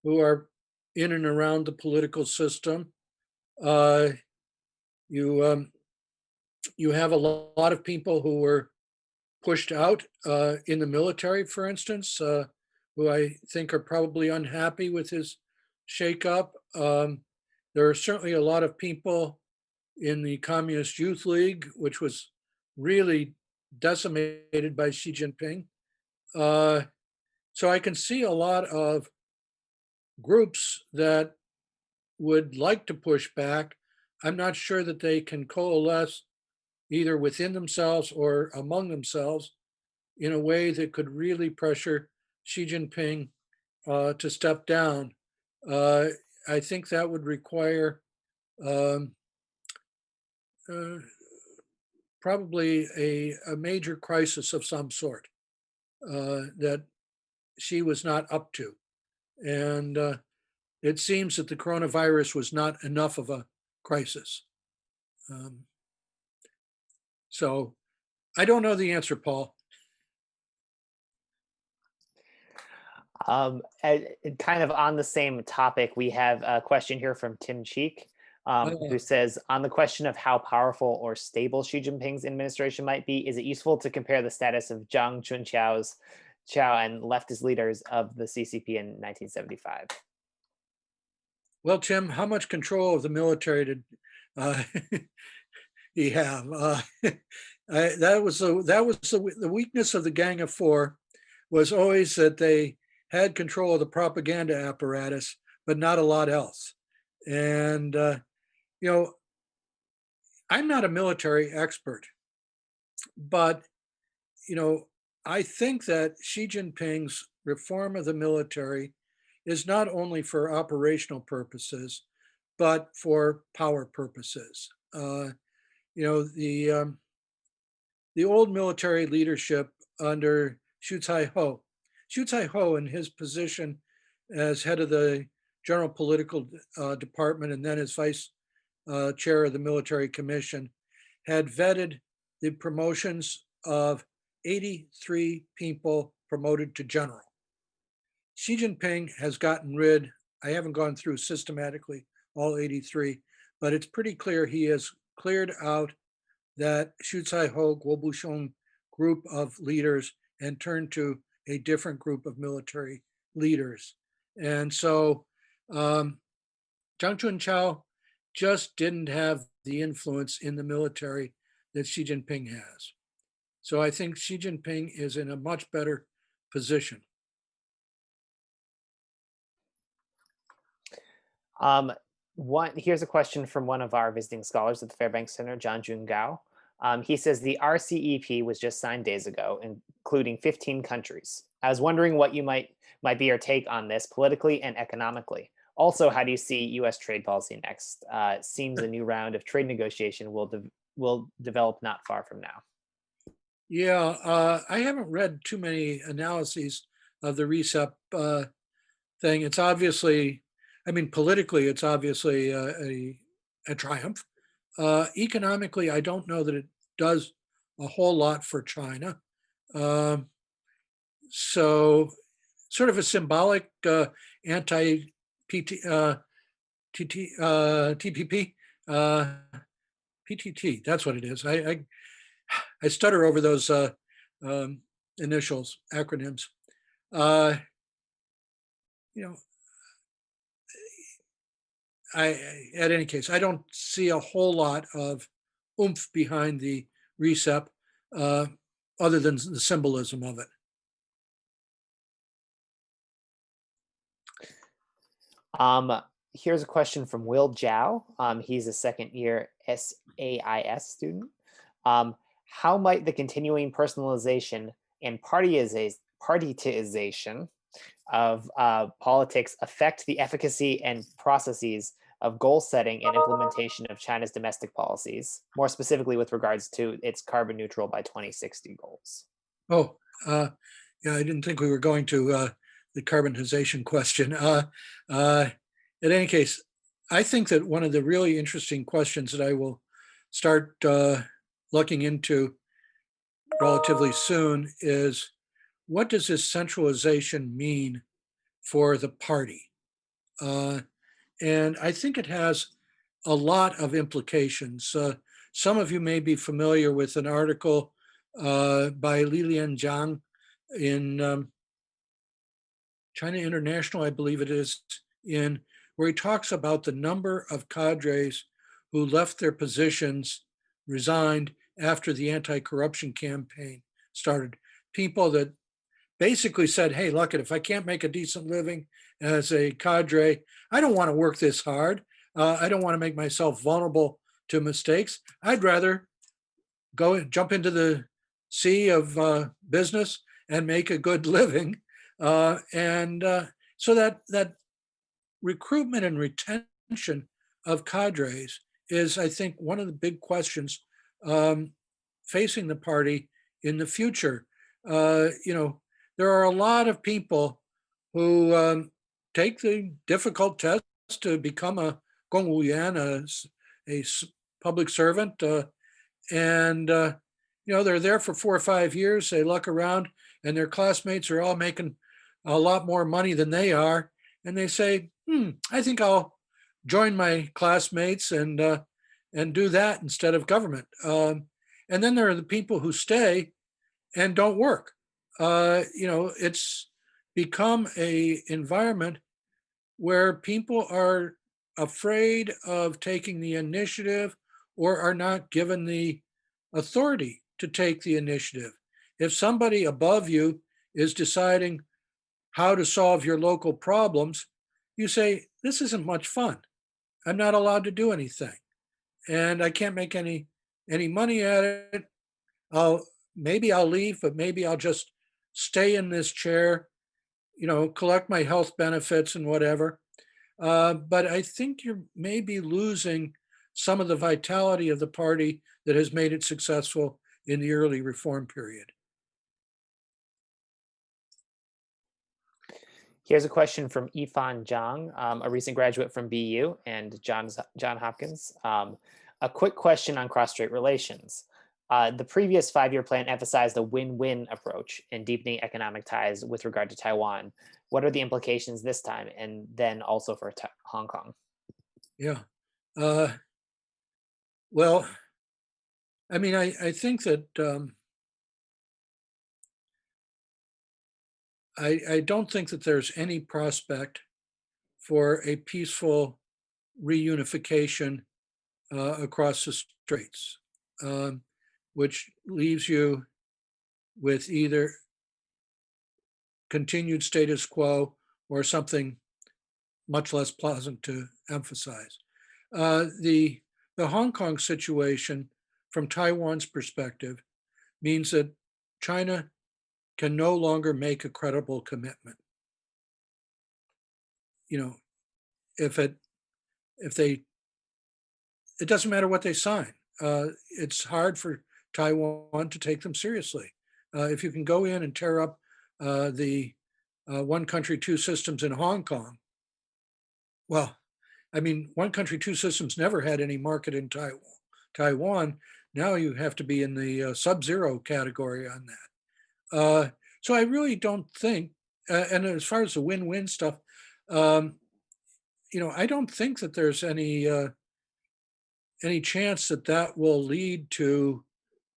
Speaker 3: who are in and around the political system. Uh, you you have a lot of people who were pushed out in the military, for instance, who I think are probably unhappy with his shakeup. There are certainly a lot of people in the Communist Youth League, which was really decimated by Xi Jinping. Uh, so I can see a lot of groups that would like to push back. I'm not sure that they can coalesce either within themselves or among themselves in a way that could really pressure Xi Jinping to step down. Uh, I think that would require um, uh, probably a major crisis of some sort that Xi was not up to. And it seems that the coronavirus was not enough of a crisis. Um, so I don't know the answer, Paul.
Speaker 2: Kind of on the same topic, we have a question here from Tim Cheek, who says, on the question of how powerful or stable Xi Jinping's administration might be, is it useful to compare the status of Zhang Chunqiao's and leftist leaders of the CCP in 1975?
Speaker 3: Well, Tim, how much control of the military did uh, he have? The weakness of the Gang of Four was always that they had control of the propaganda apparatus, but not a lot else. And I'm not a military expert, but I think that Xi Jinping's reform of the military is not only for operational purposes, but for power purposes. You know, the old military leadership under Xu Caiho, in his position as head of the General Political Department and then as vice chair of the Military Commission, had vetted the promotions of 83 people promoted to general. Xi Jinping has gotten rid, I haven't gone through systematically all 83, but it's pretty clear he has cleared out that Xu Caiho Guobusheng group of leaders and turned to a different group of military leaders. And so Zhang Chunqiao just didn't have the influence in the military that Xi Jinping has. So I think Xi Jinping is in a much better position.
Speaker 2: Here's a question from one of our visiting scholars at the Fairbanks Center, John Jun Gao. He says the RCEP was just signed days ago, including 15 countries. I was wondering what you might be your take on this politically and economically. Also, how do you see U.S. trade policy next? Seems a new round of trade negotiation will develop not far from now.
Speaker 3: Yeah, I haven't read too many analyses of the RCEP thing. It's obviously, politically, it's obviously a triumph. Economically, I don't know that it does a whole lot for China. So, sort of a symbolic anti-PT, TPP, PTT. That's what it is. I stutter over those initials, acronyms. You know, at any case, I don't see a whole lot of oomph behind the recep, other than the symbolism of it.
Speaker 2: Here's a question from Will Zhao. He's a second year SAIS student. How might the continuing personalization and partiitization of politics affect the efficacy and processes of goal setting and implementation of China's domestic policies, more specifically with regards to its carbon neutral by 2060 goals?
Speaker 3: Oh, yeah, I didn't think we were going to the carbonization question. In any case, I think that one of the really interesting questions that I will start looking into relatively soon is, what does this centralization mean for the party? And I think it has a lot of implications. Some of you may be familiar with an article by Lilian Zhang in China International, I believe it is, where he talks about the number of cadres who left their positions, resigned after the anti-corruption campaign started. People that basically said, hey, look, if I can't make a decent living as a cadre, I don't want to work this hard. I don't want to make myself vulnerable to mistakes. I'd rather go jump into the sea of business and make a good living. So that recruitment and retention of cadres is, I think, one of the big questions facing the party in the future. There are a lot of people who take the difficult test to become a gongwuyan, a public servant, and they're there for 4 or 5 years. They look around, and their classmates are all making a lot more money than they are, and they say, I think I'll join my classmates and do that instead of government. And then there are the people who stay and don't work. It's become a environment where people are afraid of taking the initiative or are not given the authority to take the initiative. If somebody above you is deciding how to solve your local problems, you say, this isn't much fun. I'm not allowed to do anything. And I can't make any money at it. Maybe I'll leave, but maybe I'll just stay in this chair, collect my health benefits and whatever. But I think you're maybe losing some of the vitality of the party that has made it successful in the early reform period.
Speaker 2: Here's a question from Yifan Zhang, a recent graduate from BU and John Hopkins. A quick question on cross-strait relations. The previous 5-year plan emphasized a win-win approach in deepening economic ties with regard to Taiwan. What are the implications this time, and then also for Hong Kong?
Speaker 3: Yeah. Well, I mean, I think that I don't think that there's any prospect for a peaceful reunification across the straits, which leaves you with either continued status quo or something much less pleasant to emphasize. The Hong Kong situation, from Taiwan's perspective, means that China can no longer make a credible commitment. It doesn't matter what they sign. It's hard for Taiwan to take them seriously. If you can go in and tear up the one country, two systems in Hong Kong, well, I mean, one country, two systems never had any market in Taiwan. Now you have to be in the sub-zero category on that. So I really don't think, and as far as the win-win stuff, I don't think that there's any chance that will lead to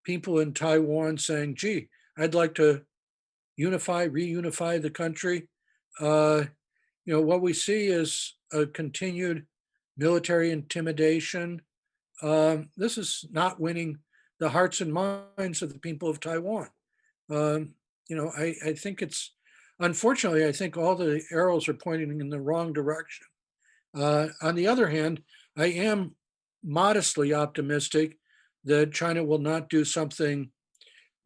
Speaker 3: people in Taiwan saying, gee, I'd like to reunify the country. What we see is a continued military intimidation. This is not winning the hearts and minds of the people of Taiwan. I think unfortunately, I think all the arrows are pointing in the wrong direction. On the other hand, I am modestly optimistic that China will not do something,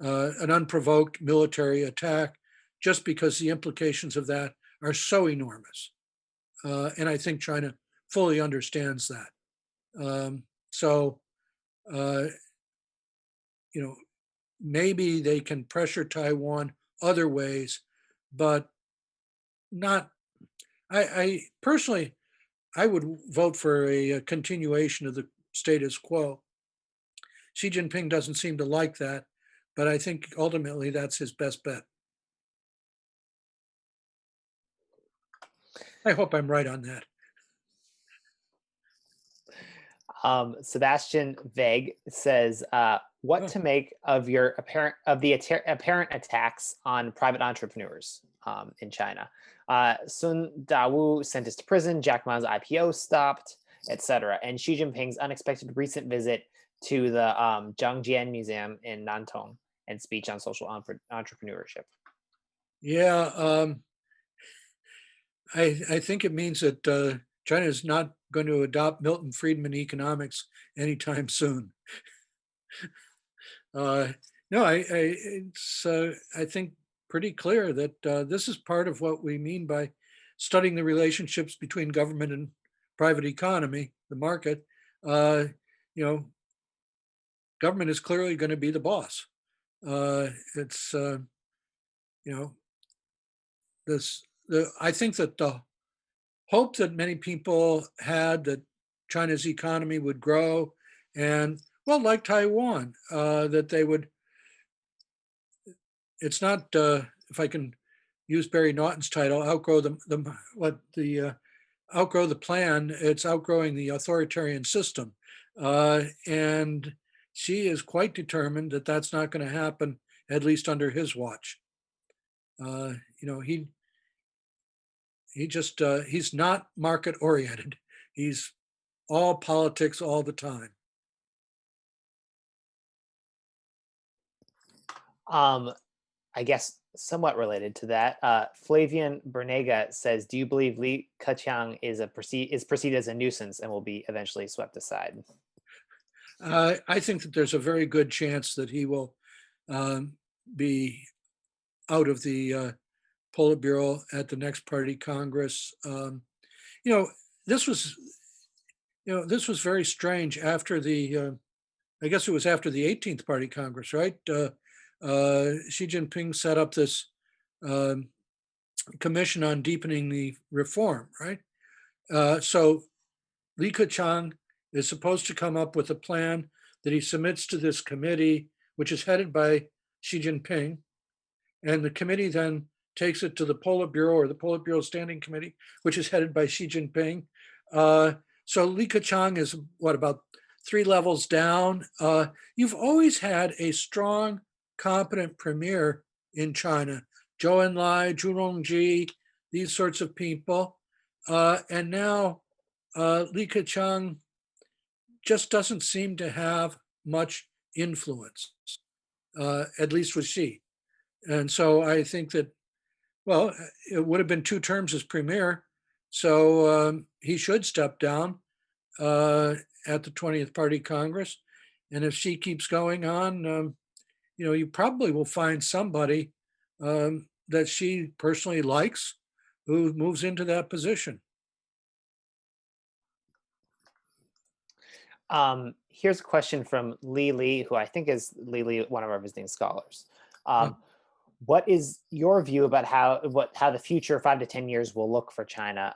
Speaker 3: an unprovoked military attack, just because the implications of that are so enormous. And I think China fully understands that. So, maybe they can pressure Taiwan other ways, but not. I personally, I would vote for a continuation of the status quo. Xi Jinping doesn't seem to like that, but I think ultimately that's his best bet. I hope I'm right on that.
Speaker 2: Sebastian Veg says, "What to make of the apparent attacks on private entrepreneurs in China? Sun Dawu sentenced to prison, Jack Ma's IPO stopped, etc. And Xi Jinping's unexpected recent visit to the Zhangjian Museum in Nantong and speech on social entrepreneurship."
Speaker 3: Yeah, I think it means that China is not going to adopt Milton Friedman economics anytime soon. No, it's I think pretty clear that this is part of what we mean by studying the relationships between government and private economy, the market. Uh, you know, government is clearly going to be the boss. It's I think that the hope that many people had that China's economy would grow and, well, like Taiwan, that they would, it's not, if I can use Barry Naughton's title, outgrow outgrow the plan, it's outgrowing the authoritarian system. And Xi is quite determined that that's not going to happen, at least under his watch. He's not market oriented. He's all politics all the time.
Speaker 2: I guess somewhat related to that, Flavian Bernega says, "Do you believe Li Keqiang is perceived as a nuisance and will be eventually swept aside?"
Speaker 3: I think that there's a very good chance that he will be out of the Politburo at the next party Congress. This was very strange after the, I guess it was after the 18th Party Congress, right? Xi Jinping set up this commission on deepening the reform, right? So Li Keqiang is supposed to come up with a plan that he submits to this committee, which is headed by Xi Jinping. And the committee then takes it to the Politburo or the Politburo Standing Committee, which is headed by Xi Jinping. So Li Keqiang is about 3 levels down. You've always had a strong, competent premier in China, Zhou Enlai, Zhu Rongji, these sorts of people. And now Li Keqiang just doesn't seem to have much influence, at least with Xi. And so I think that, well, it would have been 2 terms as premier. So he should step down at the 20th Party Congress. And if Xi keeps going on, you probably will find somebody that Xi personally likes who moves into that position.
Speaker 2: Here's a question from Lee, who I think is Lee, one of our visiting scholars. What is your view about how the future 5 to 10 years will look for China,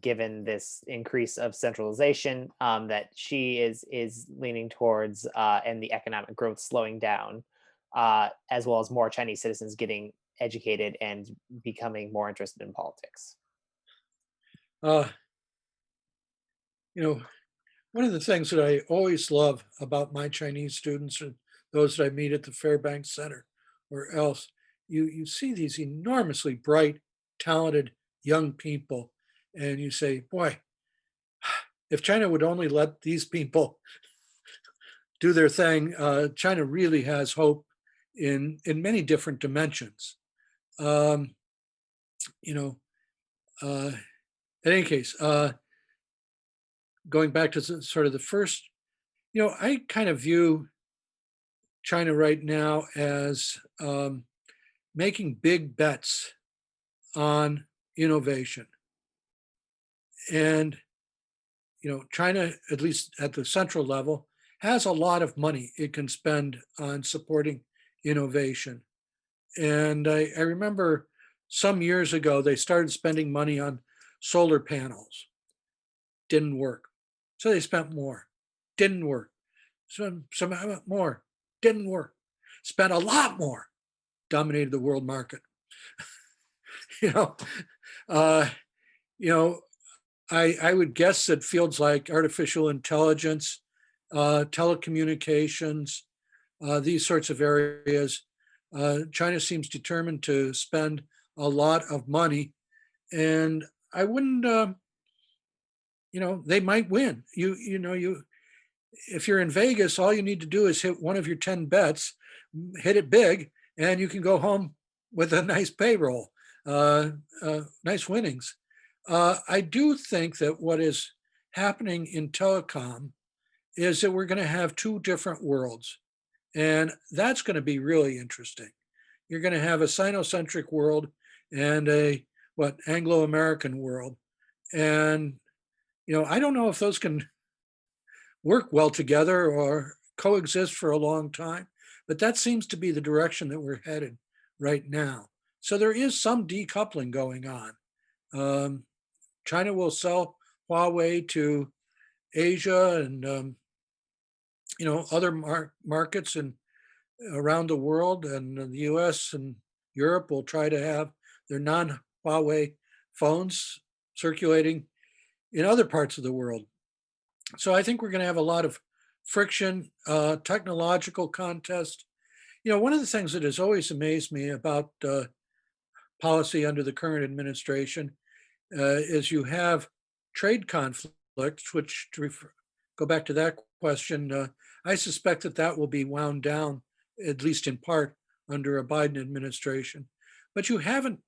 Speaker 2: given this increase of centralization that Xi is leaning towards, and the economic growth slowing down, as well as more Chinese citizens getting educated and becoming more interested in politics?
Speaker 3: One of the things that I always love about my Chinese students and those that I meet at the Fairbanks Center or else, you see these enormously bright, talented young people, and you say, boy, if China would only let these people do their thing, China really has hope in many different dimensions. Um, you know, in any case, going back to sort of the first, I kind of view China right now as making big bets on innovation. And, China, at least at the central level, has a lot of money it can spend on supporting innovation. And I remember some years ago, they started spending money on solar panels. Didn't work. So they spent more. Didn't work. Some more. Didn't work. Spent a lot more. Dominated the world market. you know, uh, you know, I would guess that fields like artificial intelligence, telecommunications, these sorts of areas, China seems determined to spend a lot of money, and I wouldn't, they might win. If you're in Vegas, all you need to do is hit one of your 10 bets, hit it big, and you can go home with a nice payroll, nice winnings. I do think that what is happening in telecom is that we're going to have two different worlds. And that's going to be really interesting. You're going to have a Sino-centric world and a Anglo-American world. And, I don't know if those can work well together or coexist for a long time, but that seems to be the direction that we're headed right now. So there is some decoupling going on. China will sell Huawei to Asia and other markets and around the world, and the U.S. and Europe will try to have their non-Huawei phones circulating in other parts of the world. So I think we're going to have a lot of friction, technological contest. One of the things that has always amazed me about policy under the current administration is you have trade conflicts, which go back to that question, I suspect that will be wound down, at least in part, under a Biden administration. But you haven't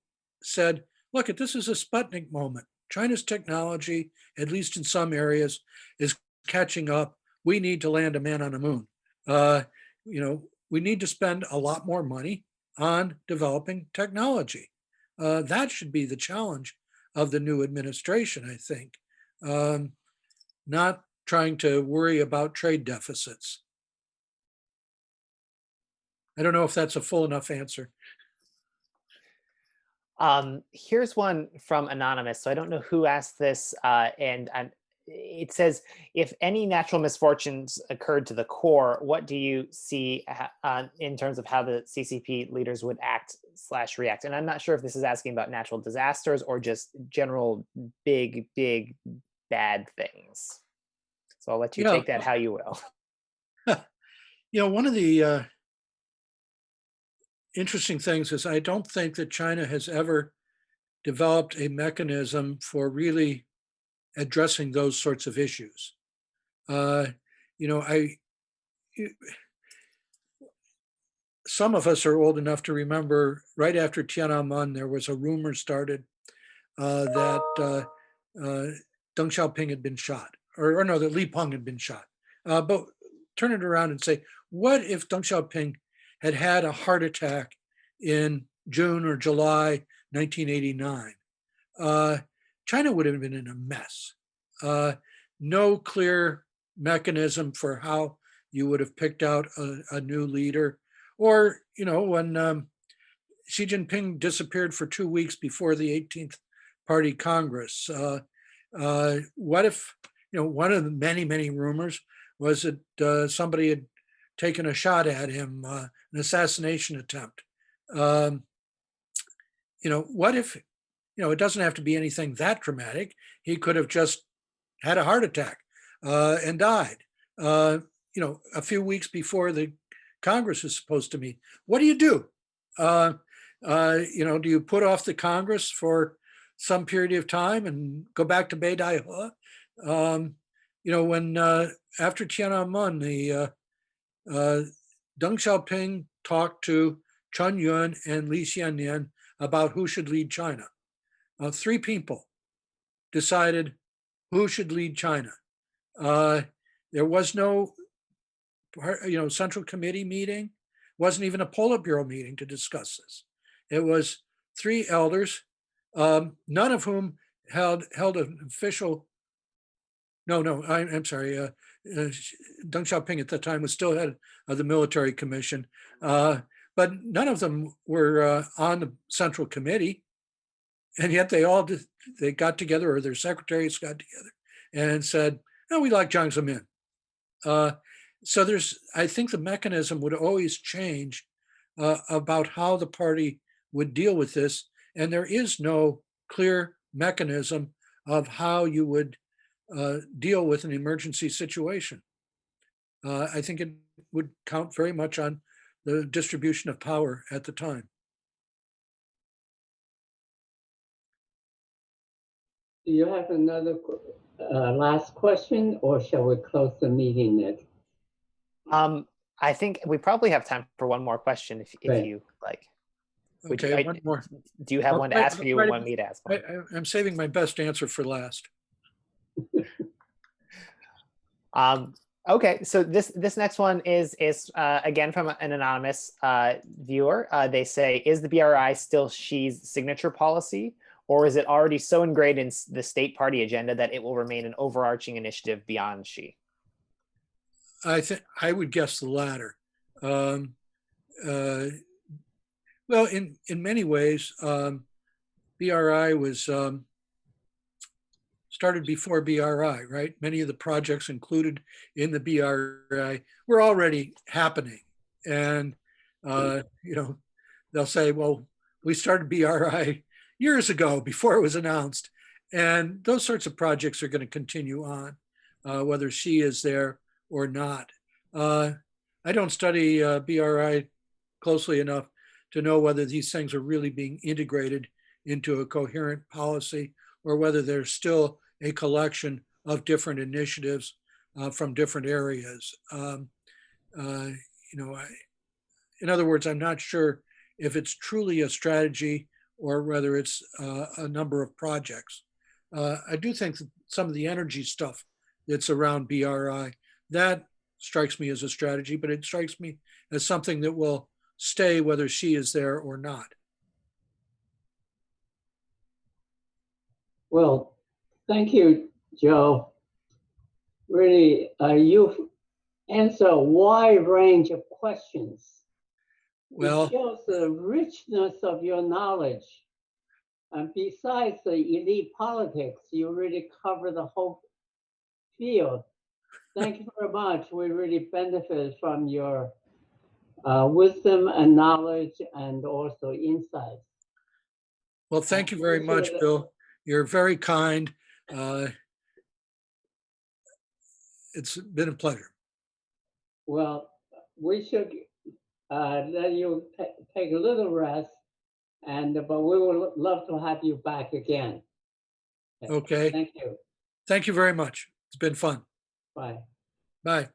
Speaker 3: said, look, this is a Sputnik moment. China's technology, at least in some areas, is catching up. We need to land a man on the moon. We need to spend a lot more money on developing technology. That should be the challenge of the new administration, I think. Not trying to worry about trade deficits. I don't know if that's a full enough answer.
Speaker 2: Here's one from Anonymous. So I don't know who asked this, it says, if any natural misfortunes occurred to the core, what do you see in terms of how the CCP leaders would act/react? And I'm not sure if this is asking about natural disasters or just general big, bad things. So I'll let you take that how you will.
Speaker 3: One of the interesting things is I don't think that China has ever developed a mechanism for really addressing those sorts of issues. Some of us are old enough to remember right after Tiananmen, there was a rumor started that Deng Xiaoping had been shot, or no, that Li Peng had been shot. But turn it around and say, what if Deng Xiaoping had had a heart attack in June or July 1989? China would have been in a mess. No clear mechanism for how you would have picked out a new leader. Or, when Xi Jinping disappeared for 2 weeks before the 18th Party Congress, what if, one of the many rumors was that somebody had taken a shot at him, an assassination attempt. What if, it doesn't have to be anything that dramatic. He could have just had a heart attack and died, a few weeks before the Congress is supposed to meet. What do you do? Do you put off the Congress for some period of time and go back to Beidaihe? when after Tiananmen, Deng Xiaoping talked to Chen Yun and Li Xiannian about who should lead China. Three people decided who should lead China. There was no, Central Committee meeting. Wasn't even a Politburo meeting to discuss this. It was three elders, none of whom held an official. I'm sorry. Deng Xiaoping at the time was still head of the military commission, but none of them were on the Central Committee, and yet they got together, or their secretaries got together, and said, "No, we like Jiang Zemin." So I think the mechanism would always change about how the party would deal with this, and there is no clear mechanism of how you would deal with an emergency situation. I think it would count very much on the distribution of power at the time.
Speaker 1: Do you have another last question, or shall we close the meeting, Nick?
Speaker 2: I think we probably have time for one more question if
Speaker 1: Right.
Speaker 2: you like.
Speaker 3: Okay, one more.
Speaker 2: Do you have one to ask, or do you
Speaker 3: I'll try
Speaker 2: want me to ask one?
Speaker 3: I'm saving my best answer for last.
Speaker 2: Okay, so this next one is again from an anonymous viewer. They say, is the BRI still Xi's signature policy, or is it already so ingrained in the state party agenda that it will remain an overarching initiative beyond Xi?
Speaker 3: I think I would guess the latter. Well, in many ways, BRI was started before BRI, right? Many of the projects included in the BRI were already happening, and they'll say, "Well, we started BRI years ago before it was announced," and those sorts of projects are going to continue on, whether Xi is there or not. I don't study BRI closely enough to know whether these things are really being integrated into a coherent policy, or whether there's still a collection of different initiatives from different areas. In other words, I'm not sure if it's truly a strategy or whether it's a number of projects. I do think that some of the energy stuff that's around BRI, that strikes me as a strategy, but it strikes me as something that will stay whether Xi is there or not.
Speaker 1: Well, thank you, Joe. Really, you answer a wide range of questions.
Speaker 3: Well,
Speaker 1: it shows the richness of your knowledge. And besides the elite politics, you really cover the whole field. Thank you very much. We really benefited from your wisdom and knowledge, and also insights.
Speaker 3: well, thank you very much, Bill. You're very kind. It's been a pleasure.
Speaker 1: Well, we should let you take a little rest, but we would love to have you back again.
Speaker 3: Okay.
Speaker 1: Thank you.
Speaker 3: Thank you very much. It's been fun.
Speaker 1: Bye.
Speaker 3: Bye.